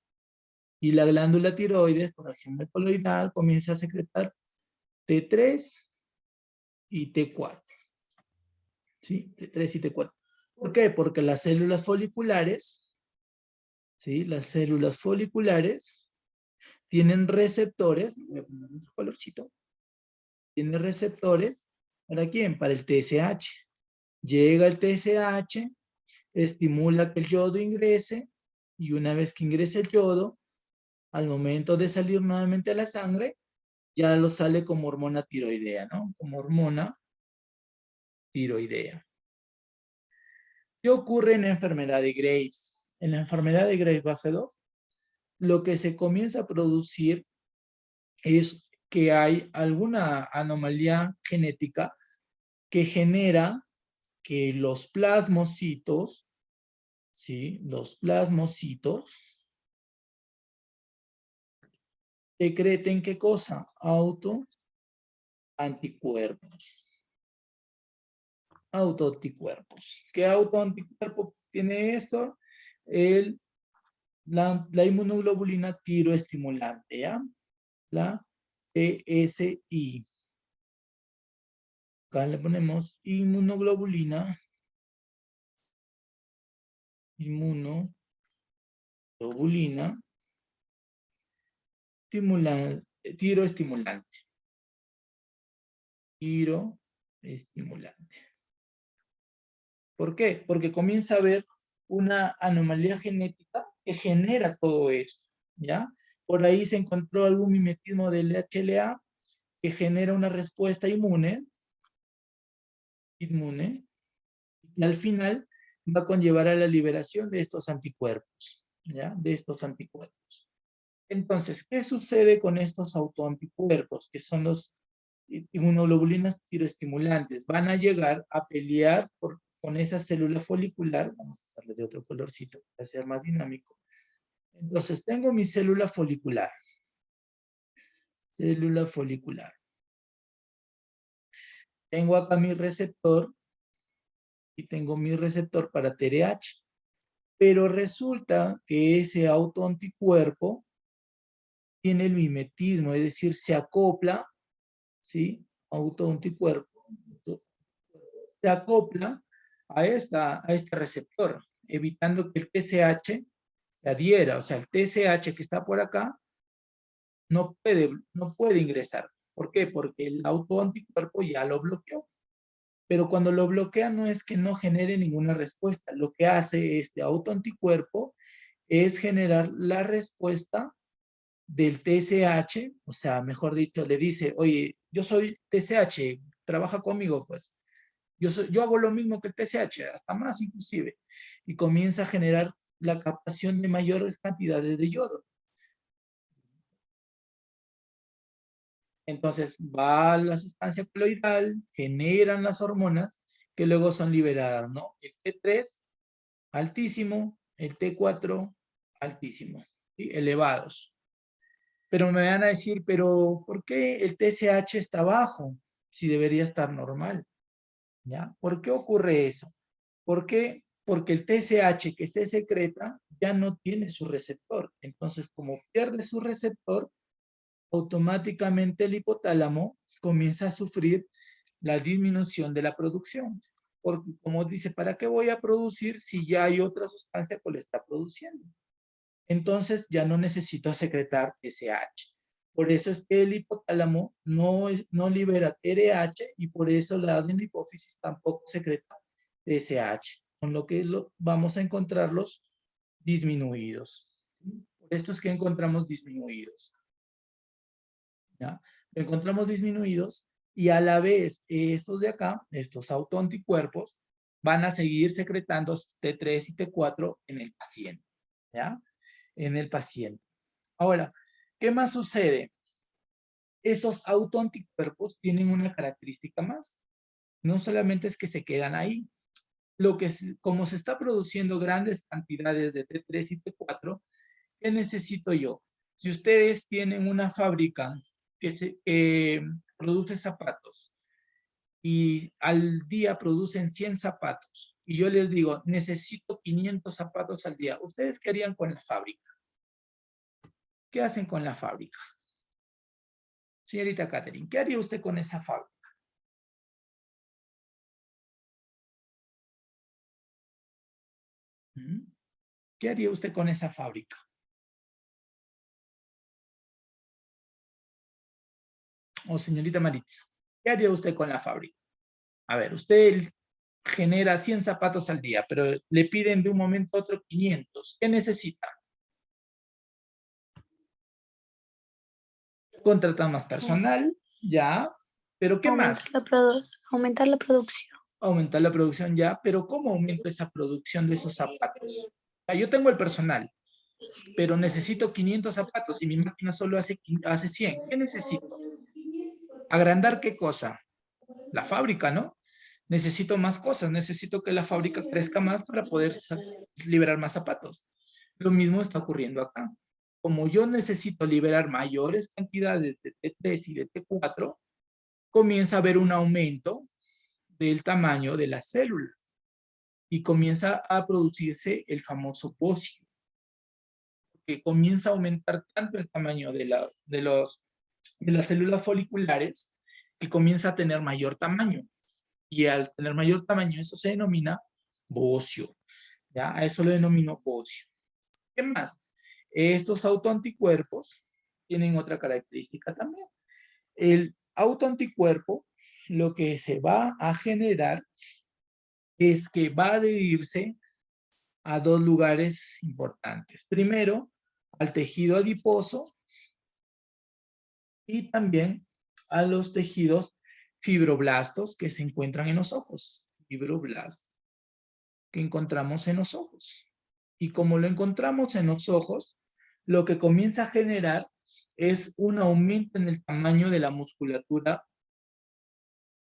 Y la glándula tiroides, por acción coloidal, comienza a secretar T3 y T4. ¿Sí? T3 y T4. ¿Por qué? Porque las células foliculares, ¿sí? Las células foliculares tienen receptores, voy a poner otro colorcito, tienen receptores, ¿para quién? Para el TSH. Llega el TSH, estimula que el yodo ingrese, y una vez que ingrese el yodo, al momento de salir nuevamente a la sangre, ya lo sale como hormona tiroidea, ¿no? Como hormona tiroidea. ¿Qué ocurre en la enfermedad de Graves? En la enfermedad de Graves base 2, lo que se comienza a producir es que hay alguna anomalía genética que genera que los plasmocitos, ¿sí? Los plasmocitos secreten, ¿qué cosa? Autoanticuerpos. Autoanticuerpos. ¿Qué autoanticuerpo tiene esto? La inmunoglobulina tiroestimulante, ¿ya? La TSI. Acá le ponemos inmunoglobulina tiroestimulante. Tiroestimulante. ¿Por qué? Porque comienza a haber una anomalía genética que genera todo esto, ¿ya? Por ahí se encontró algún mimetismo del HLA que genera una respuesta inmune, y al final va a conllevar a la liberación de estos anticuerpos, ¿ya? De estos anticuerpos. Entonces, ¿qué sucede con estos autoanticuerpos, que son los inmunoglobulinas tiroestimulantes? Van a llegar a pelear con esa célula folicular. Vamos a hacerle de otro colorcito para ser más dinámico. Entonces, tengo mi célula folicular. Célula folicular. Tengo acá mi receptor, y tengo mi receptor para TRH. Pero resulta que ese autoanticuerpo tiene el mimetismo, es decir, se acopla, ¿sí? Autoanticuerpo, se acopla a este receptor, evitando que el TSH se adhiera. O sea, el TSH que está por acá no puede ingresar. ¿Por qué? Porque el autoanticuerpo ya lo bloqueó. Pero cuando lo bloquea no es que no genere ninguna respuesta. Lo que hace este autoanticuerpo es generar la respuesta del TSH, o sea, mejor dicho, le dice, oye, yo soy TSH, trabaja conmigo, pues. Yo hago lo mismo que el TSH, hasta más inclusive. Y comienza a generar la captación de mayores cantidades de yodo. Entonces va a la sustancia coloidal, generan las hormonas que luego son liberadas, ¿no? El T3 altísimo, el T4 altísimo, ¿sí? Elevados. Pero me van a decir, pero ¿por qué el TSH está bajo si debería estar normal? ¿Ya? ¿Por qué ocurre eso? Porque Porque el TSH que se secreta ya no tiene su receptor. Entonces, como pierde su receptor, automáticamente el hipotálamo comienza a sufrir la disminución de la producción. Porque como dice, ¿para qué voy a producir si ya hay otra sustancia que lo está produciendo? Entonces ya no necesito secretar TSH. Por eso es que el hipotálamo no libera TRH y por eso la adenohipófisis tampoco secreta TSH, con lo que vamos a encontrarlos disminuidos. Por esto es que encontramos disminuidos. ¿Ya? Lo encontramos disminuidos y a la vez estos de acá, estos autoanticuerpos, van a seguir secretando T3 y T4 en el paciente. ¿Ya? En el paciente. Ahora, ¿qué más sucede? Estos autoanticuerpos tienen una característica más. No solamente es que se quedan ahí. Como se está produciendo grandes cantidades de T3 y T4, ¿qué necesito yo? Si ustedes tienen una fábrica que produce zapatos y al día producen 100 zapatos y yo les digo, necesito 500 zapatos al día, ¿ustedes qué harían con la fábrica? ¿Qué hacen con la fábrica? Señorita Catherine, ¿qué haría usted con esa fábrica? ¿Qué haría usted con esa fábrica? O señorita Maritza, ¿qué haría usted con la fábrica? A ver, usted genera 100 zapatos al día, pero le piden de un momento a otro 500. ¿Qué necesita? Contratar más personal, ya. ¿Pero qué más? Aumentar la producción. Aumentar la producción, ya. Pero ¿cómo aumento esa producción de esos zapatos? O sea, yo tengo el personal, pero necesito 500 zapatos y mi máquina solo hace 100. ¿Qué necesito? ¿Agrandar qué cosa? La fábrica, ¿no? Necesito más cosas, necesito que la fábrica crezca más para poder liberar más zapatos. Lo mismo está ocurriendo acá. Como yo necesito liberar mayores cantidades de T3 y de T4, comienza a haber un aumento del tamaño de la célula y comienza a producirse el famoso bocio, que comienza a aumentar tanto el tamaño de las células foliculares que comienza a tener mayor tamaño. Y al tener mayor tamaño, eso se denomina bocio. ¿Ya? A eso lo denomino bocio. ¿Qué más? Estos autoanticuerpos tienen otra característica también. El autoanticuerpo, lo que se va a generar es que va a adherirse a dos lugares importantes. Primero, al tejido adiposo y también a los tejidos fibroblastos que se encuentran en los ojos. Fibroblastos que encontramos en los ojos. Y como lo encontramos en los ojos, lo que comienza a generar es un aumento en el tamaño de la musculatura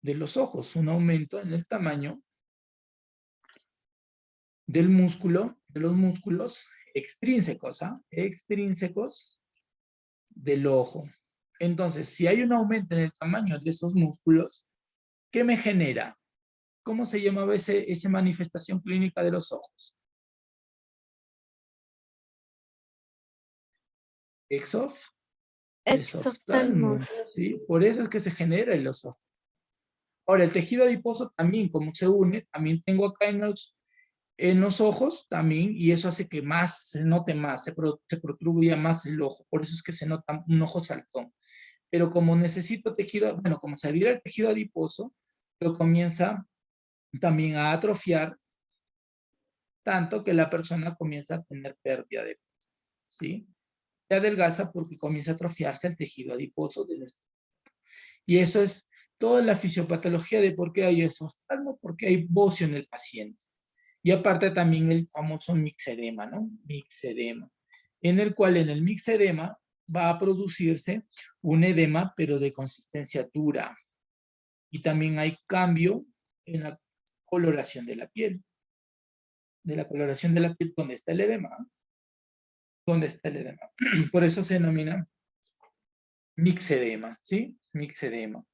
de los ojos, un aumento en el tamaño del músculo, de los músculos extrínsecos, extrínsecos del ojo. Entonces, si hay un aumento en el tamaño de esos músculos, ¿qué me genera? ¿Cómo se llamaba esa manifestación clínica de los ojos? Exoftalmo, ¿sí? Por eso es que se genera el esoftalmo. Ahora, el tejido adiposo también, como se une, también tengo acá en los ojos también, y eso hace que más se note más, se protruya más el ojo. Por eso es que se nota un ojo saltón. Pero como necesito tejido, bueno, como se adhiere el tejido adiposo, lo comienza también a atrofiar, tanto que la persona comienza a tener pérdida de peso, ¿sí? Se adelgaza porque comienza a atrofiarse el tejido adiposo del estómago. Y eso es toda la fisiopatología de por qué hay esoftalmo, por qué hay bocio en el paciente. Y aparte también el famoso mixedema, ¿no? Mixedema, en el cual en el mixedema va a producirse un edema, pero de consistencia dura. Y también hay cambio en la coloración de la piel. De la coloración de la piel, ¿dónde está el edema? ¿Dónde está el edema? Por eso se denomina mixedema, ¿sí? Mixedema.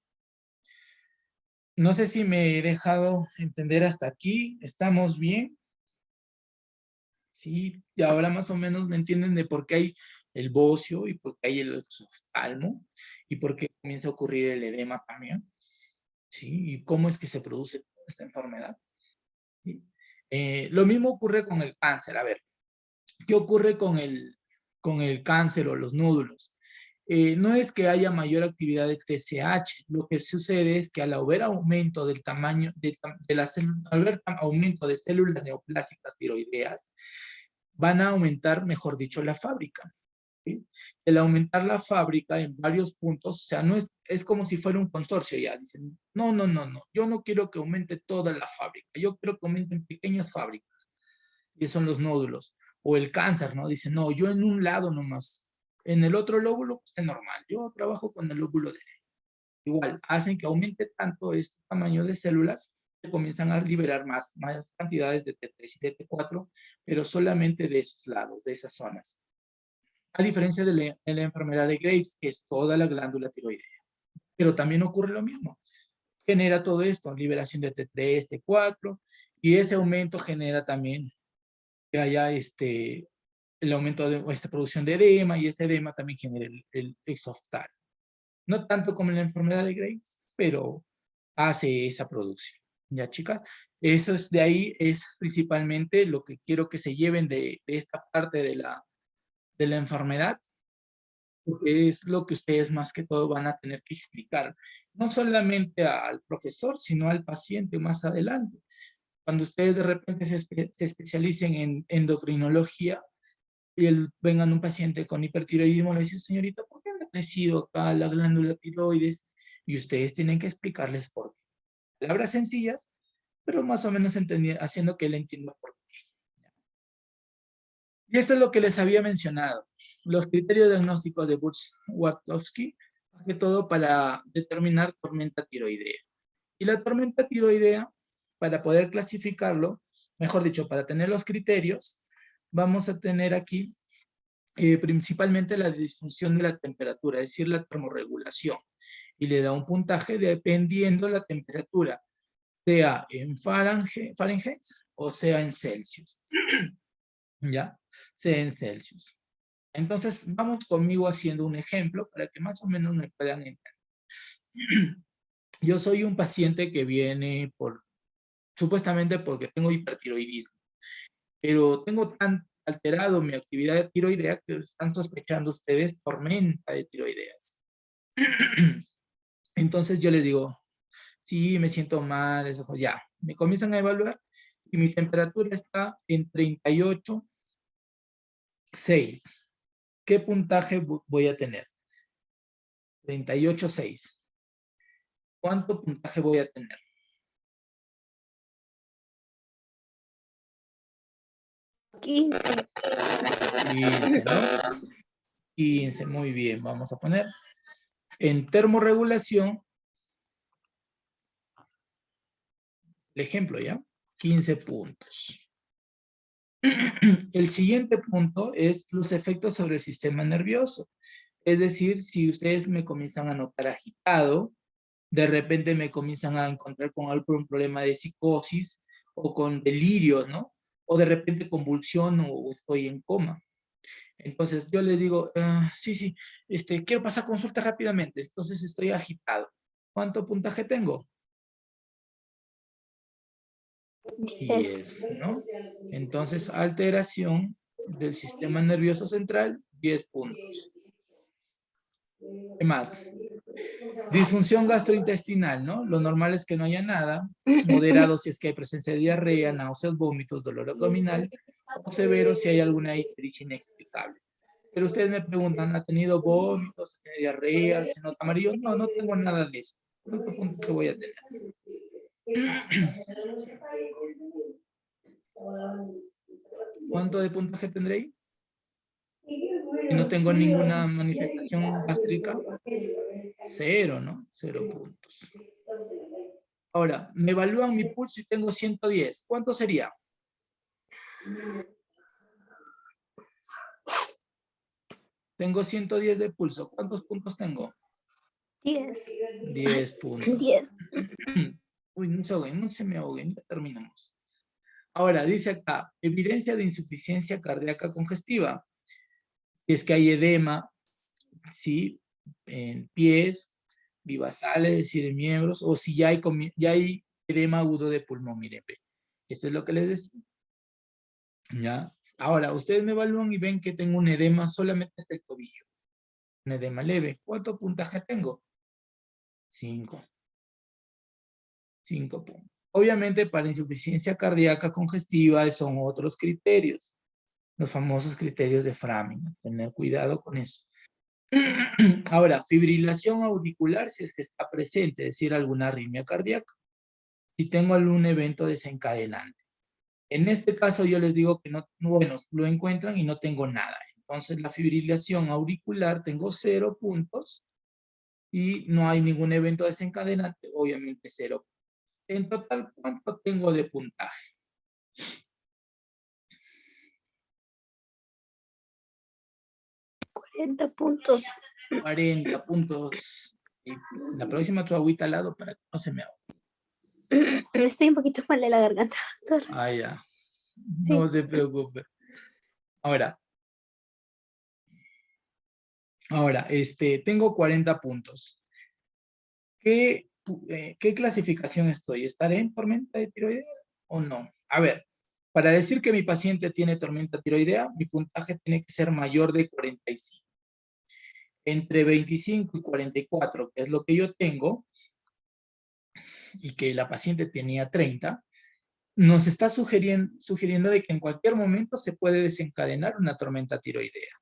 No sé si me he dejado entender hasta aquí. ¿Estamos bien? ¿sí? Y ahora más o menos me entienden de por qué hay el bocio y por qué hay el exoftalmo y por qué comienza a ocurrir el edema también, ¿sí? Y cómo es que se produce esta enfermedad. ¿Sí? Lo mismo ocurre con el cáncer. A ver, ¿qué ocurre con el cáncer o los nódulos? No es que haya mayor actividad de TSH, lo que sucede es que al haber aumento del tamaño, al haber aumento de células neoplásicas tiroideas, van a aumentar, mejor dicho, la fábrica. ¿Sí? El aumentar la fábrica en varios puntos, o sea, no es como si fuera un consorcio ya, dicen, no, yo no quiero que aumente toda la fábrica, yo quiero que aumenten pequeñas fábricas, y son los nódulos, o el cáncer, ¿no? Dicen, no, yo en un lado nomás, en el otro lóbulo es normal, yo trabajo con el lóbulo derecho. Igual, hacen que aumente tanto este tamaño de células, que comienzan a liberar más cantidades de T3 y de T4, pero solamente de esos lados, de esas zonas. A diferencia de la enfermedad de Graves, que es toda la glándula tiroidea. Pero también ocurre lo mismo. Genera todo esto, liberación de T3, T4, y ese aumento genera también que haya el aumento de esta producción de edema, y ese edema también genera el exoftalmo. No tanto como en la enfermedad de Graves, pero hace esa producción. ¿Ya, chicas? Eso es de ahí, es principalmente lo que quiero que se lleven de esta parte de la enfermedad, porque es lo que ustedes más que todo van a tener que explicar, no solamente al profesor, sino al paciente más adelante. Cuando ustedes de repente se especialicen en endocrinología y vengan un paciente con hipertiroidismo, le dicen, señorita, ¿por qué me ha crecido acá la glándula tiroides? Y ustedes tienen que explicarles por qué. Palabras sencillas, pero más o menos haciendo que él entienda por qué. Y esto es lo que les había mencionado. Los criterios diagnósticos de Burzh-Wartowski, más que todo para determinar tormenta tiroidea. Y la tormenta tiroidea, para poder clasificarlo, mejor dicho, para tener los criterios, vamos a tener aquí principalmente la disfunción de la temperatura, es decir, la termorregulación. Y le da un puntaje dependiendo la temperatura, sea en Fahrenheit o sea en Celsius. ¿Ya? Sea en Celsius. Entonces, vamos conmigo haciendo un ejemplo para que más o menos me puedan entender. Yo soy un paciente que viene supuestamente porque tengo hipertiroidismo, pero tengo tan alterado mi actividad tiroidea que están sospechando ustedes tormenta de tiroideas. Entonces yo les digo, sí, me siento mal, eso, ya. Me comienzan a evaluar y mi temperatura está en 38,6. ¿Qué puntaje voy a tener? 38,6. ¿Cuánto puntaje voy a tener? 15. 15, ¿no? 15, muy bien. Vamos a poner en termorregulación, el ejemplo, ¿ya? 15 puntos. El siguiente punto es los efectos sobre el sistema nervioso. Es decir, si ustedes me comienzan a notar agitado, de repente me comienzan a encontrar con algún problema de psicosis o con delirios, ¿no? O de repente convulsión o estoy en coma. Entonces yo les digo, sí, quiero pasar consulta rápidamente, entonces estoy agitado. ¿Cuánto puntaje tengo? 10, ¿no? Entonces, alteración del sistema nervioso central, 10 puntos. ¿Qué más? Disfunción gastrointestinal, ¿no? Lo normal es que no haya nada. Moderado si es que hay presencia de diarrea, náuseas, vómitos, dolor abdominal. O severo si hay alguna ictericia inexplicable. Pero ustedes me preguntan, ¿ha tenido vómitos, tiene diarrea, se nota amarillo? No, no tengo nada de eso. ¿Cuánto punto voy a tener? ¿Cuánto de puntaje tendré ahí? Y no tengo ninguna manifestación gástrica. 0, ¿no? 0 puntos. Ahora, me evalúan mi pulso y tengo 110. ¿Cuánto sería? Tengo 110 de pulso. ¿Cuántos puntos tengo? 10. 10 puntos. 10. Uy, no se ahoguen, no se me ahoguen, ya terminamos. Ahora, dice acá, evidencia de insuficiencia cardíaca congestiva. Si es que hay edema, ¿sí? En pies, vivasales, es decir, en miembros, o si ya hay edema agudo de pulmón, miren, ve. Esto es lo que les decía. ¿Ya? Ahora, ustedes me evalúan y ven que tengo un edema solamente hasta el tobillo. Un edema leve. ¿Cuánto puntaje tengo? 5. 5 puntos. Obviamente, para insuficiencia cardíaca congestiva son otros criterios. Los famosos criterios de Framing. Tener cuidado con eso. Ahora, fibrilación auricular si es que está presente, es decir, alguna arritmia cardíaca. Si tengo algún evento desencadenante. En este caso yo les digo que no, bueno, lo encuentran y no tengo nada. Entonces la fibrilación auricular tengo 0 puntos y no hay ningún evento desencadenante, obviamente 0. En total, ¿cuánto tengo de puntaje? 40 puntos. 40 puntos. Y la próxima tu agüita al lado para que no se me ahogue. Estoy un poquito mal de la garganta, doctor. Ah, ya. No se preocupe. Ahora, tengo 40 puntos. ¿Qué clasificación estoy? ¿Estaré en tormenta de tiroidea o no? A ver, para decir que mi paciente tiene tormenta tiroidea, mi puntaje tiene que ser mayor de 45. Entre 25 y 44, que es lo que yo tengo, y que la paciente tenía 30, nos está sugiriendo de que en cualquier momento se puede desencadenar una tormenta tiroidea.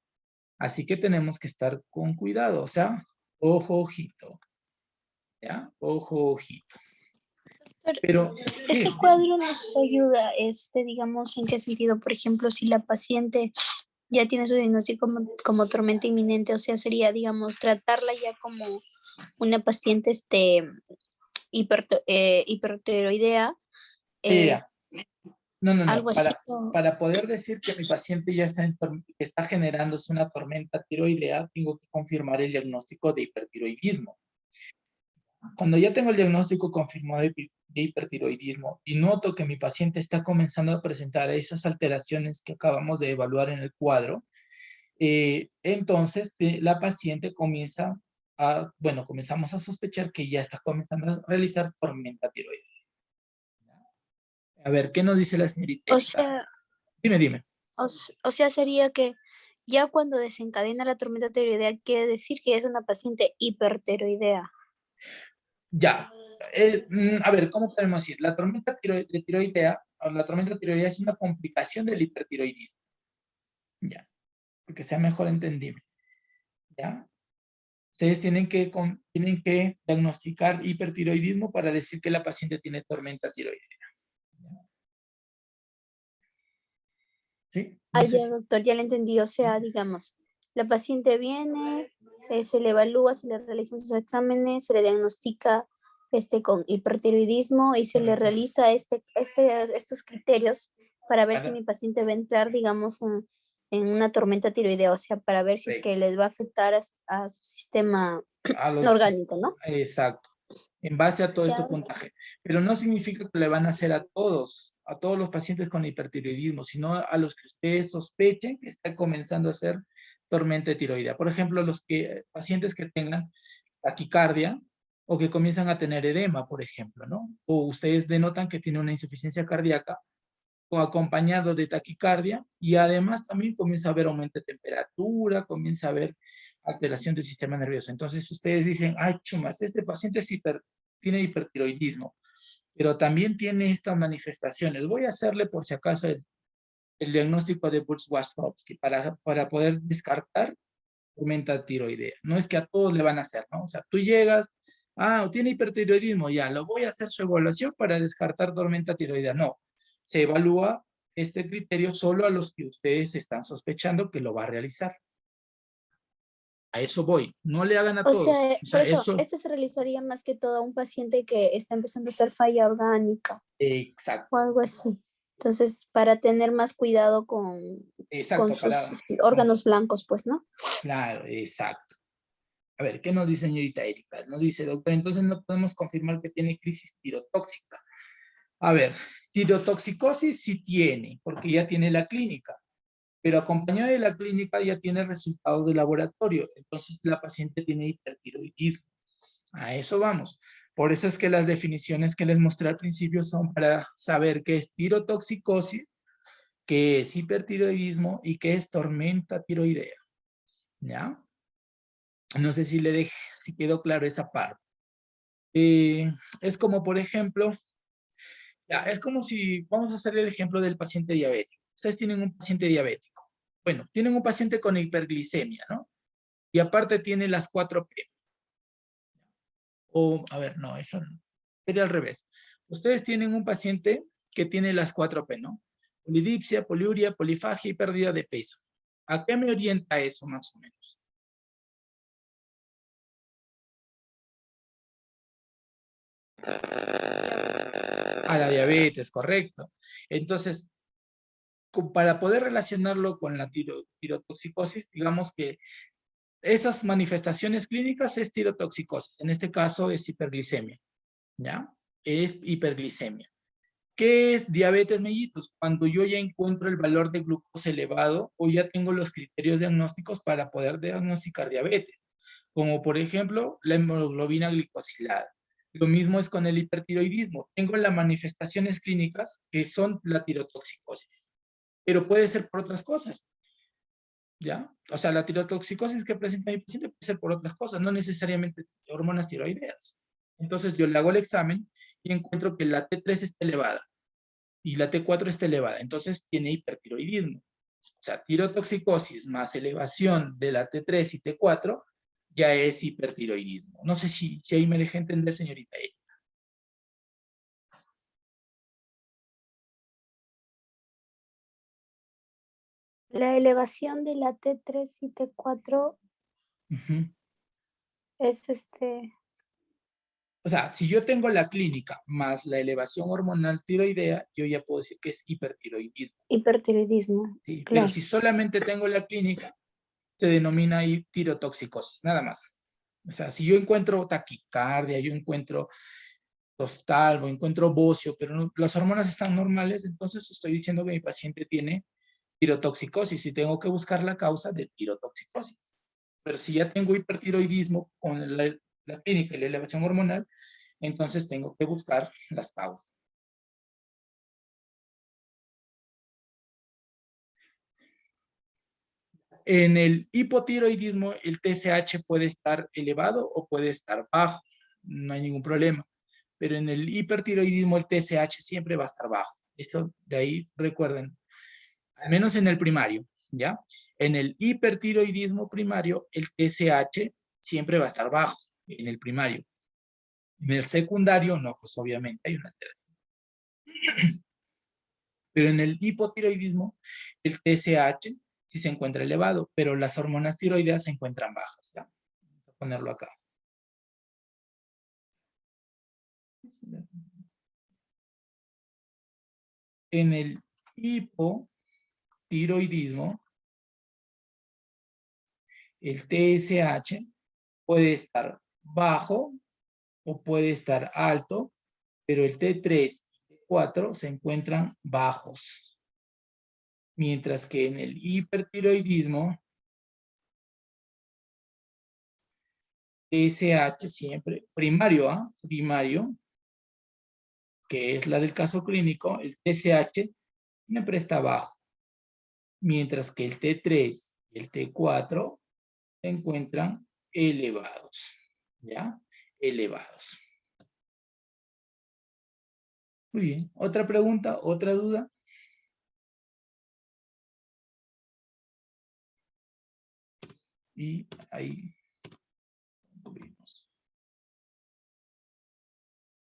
Así que tenemos que estar con cuidado, o sea, ojo, ojito. ¿Ya? Ojo, ojito. Pero, Este sí, cuadro nos ayuda, digamos, ¿en qué sentido? Por ejemplo, si la paciente ya tiene su diagnóstico como tormenta inminente, o sea, sería, digamos, tratarla ya como una paciente hipertiroidea, ya. No. algo así. Para poder decir que mi paciente ya está generándose una tormenta tiroidea, tengo que confirmar el diagnóstico de hipertiroidismo. Cuando ya tengo el diagnóstico confirmado de hipertiroidismo y noto que mi paciente está comenzando a presentar esas alteraciones que acabamos de evaluar en el cuadro, entonces la paciente comenzamos a sospechar que ya está comenzando a realizar tormenta tiroidea. A ver, ¿qué nos dice la señorita? O sea, Dime. o sea, sería que ya cuando desencadena la tormenta tiroidea, quiere decir que es una paciente hipertiroidea. Ya. A ver, ¿cómo podemos decir? La tormenta tiroidea es una complicación del hipertiroidismo. Ya. Porque sea mejor entendible. ¿Ya? Ustedes tienen que diagnosticar hipertiroidismo para decir que la paciente tiene tormenta tiroidea. ¿Sí? No sé Ya, doctor, ya le entendí. O sea, digamos, la paciente viene, se le evalúa, se le realizan sus exámenes, se le diagnostica con hipertiroidismo y se le realiza estos criterios para ver si mi paciente va a entrar, digamos, en una tormenta tiroidea, o sea, para ver si es que les va a afectar a su sistema orgánico, ¿no? Exacto. En base a todo este puntaje. Pero no significa que le van a hacer a todos los pacientes con hipertiroidismo, sino a los que ustedes sospechen que está comenzando a hacer tormenta tiroidea. Por ejemplo, los pacientes que tengan taquicardia o que comienzan a tener edema, por ejemplo, ¿no? O ustedes denotan que tiene una insuficiencia cardíaca o acompañado de taquicardia y además también comienza a haber aumento de temperatura, comienza a haber alteración del sistema nervioso. Entonces ustedes dicen, ay, chumas, este paciente tiene hipertiroidismo, pero también tiene estas manifestaciones. Voy a hacerle por si acaso el diagnóstico de Busch-Wasowski para poder descartar tormenta tiroidea. No es que a todos le van a hacer, ¿no? O sea, tú llegas, tiene hipertiroidismo, ya, lo voy a hacer su evaluación para descartar tormenta tiroidea. No, se evalúa este criterio solo a los que ustedes están sospechando que lo va a realizar. A eso voy. No le hagan a todos. Por eso, se realizaría más que todo a un paciente que está empezando a hacer falla orgánica. Exacto. O algo así. Entonces, para tener más cuidado con sus órganos blancos, pues, ¿no? Claro, exacto. A ver, ¿qué nos dice señorita Erika? Nos dice, doctor, entonces no podemos confirmar que tiene crisis tirotóxica. A ver, tirotoxicosis sí tiene, porque ya tiene la clínica, pero acompañado de la clínica ya tiene resultados de laboratorio, entonces la paciente tiene hipertiroidismo. A eso vamos. Por eso es que las definiciones que les mostré al principio son para saber qué es tirotoxicosis, qué es hipertiroidismo y qué es tormenta tiroidea. ¿Ya? No sé si si quedó claro esa parte. Es como, por ejemplo, ya, es como si, vamos a hacer el ejemplo del paciente diabético. Ustedes tienen un paciente diabético. Bueno, tienen un paciente con hiperglicemia, ¿no? Y aparte tiene las 4P. O, a ver, no, eso no. Sería al revés. Ustedes tienen un paciente que tiene las 4P, ¿no? Polidipsia, poliuria, polifagia y pérdida de peso. ¿A qué me orienta eso más o menos? A la diabetes, correcto. Entonces, para poder relacionarlo con la tirotoxicosis, digamos que esas manifestaciones clínicas es tirotoxicosis. En este caso es hiperglicemia, ¿ya? Es hiperglicemia. ¿Qué es diabetes mellitus? Cuando yo ya encuentro el valor de glucosa elevado o ya tengo los criterios diagnósticos para poder diagnosticar diabetes, como por ejemplo la hemoglobina glicosilada. Lo mismo es con el hipertiroidismo. Tengo las manifestaciones clínicas que son la tirotoxicosis, pero puede ser por otras cosas, ¿ya? O sea, la tirotoxicosis que presenta mi paciente puede ser por otras cosas, no necesariamente hormonas tiroideas. Entonces yo le hago el examen y encuentro que la T3 está elevada y la T4 está elevada, entonces tiene hipertiroidismo. O sea, tirotoxicosis más elevación de la T3 y T4 ya es hipertiroidismo. No sé si ahí me dejé entender, señorita. La elevación de la T3 y T4 Ujú. es O sea, si yo tengo la clínica más la elevación hormonal tiroidea, yo ya puedo decir que es hipertiroidismo. hipertiroidismo. ¿Sí? Pero Claro. si solamente tengo la clínica, se denomina ahí tirotoxicosis, nada más. O sea, si yo encuentro taquicardia, yo encuentro oftalmo, encuentro bocio, pero las hormonas están normales, entonces estoy diciendo que mi paciente tiene tirotoxicosis y tengo que buscar la causa de tirotoxicosis. Pero si ya tengo hipertiroidismo con la clínica y la elevación hormonal, entonces tengo que buscar las causas. En el hipotiroidismo, el TSH puede estar elevado o puede estar bajo, no hay ningún problema. Pero en el hipertiroidismo, el TSH siempre va a estar bajo. Eso de ahí recuerden, al menos en el primario, ¿ya? En el hipertiroidismo primario, el TSH siempre va a estar bajo, en el primario. En el secundario, no, pues obviamente hay una alteración. Pero en el hipotiroidismo, el TSH sí se encuentra elevado, pero las hormonas tiroideas se encuentran bajas, ¿ya? Vamos a ponerlo acá. En el hipotiroidismo, el TSH puede estar bajo o puede estar alto, pero el T3 y T4 se encuentran bajos. Mientras que en el hipertiroidismo, TSH siempre, primario, primario, que es la del caso clínico, el TSH siempre está bajo. Mientras que el T3 y el T4 se encuentran elevados. ¿Ya? Elevados. Muy bien. ¿Otra pregunta? ¿Otra duda? Y ahí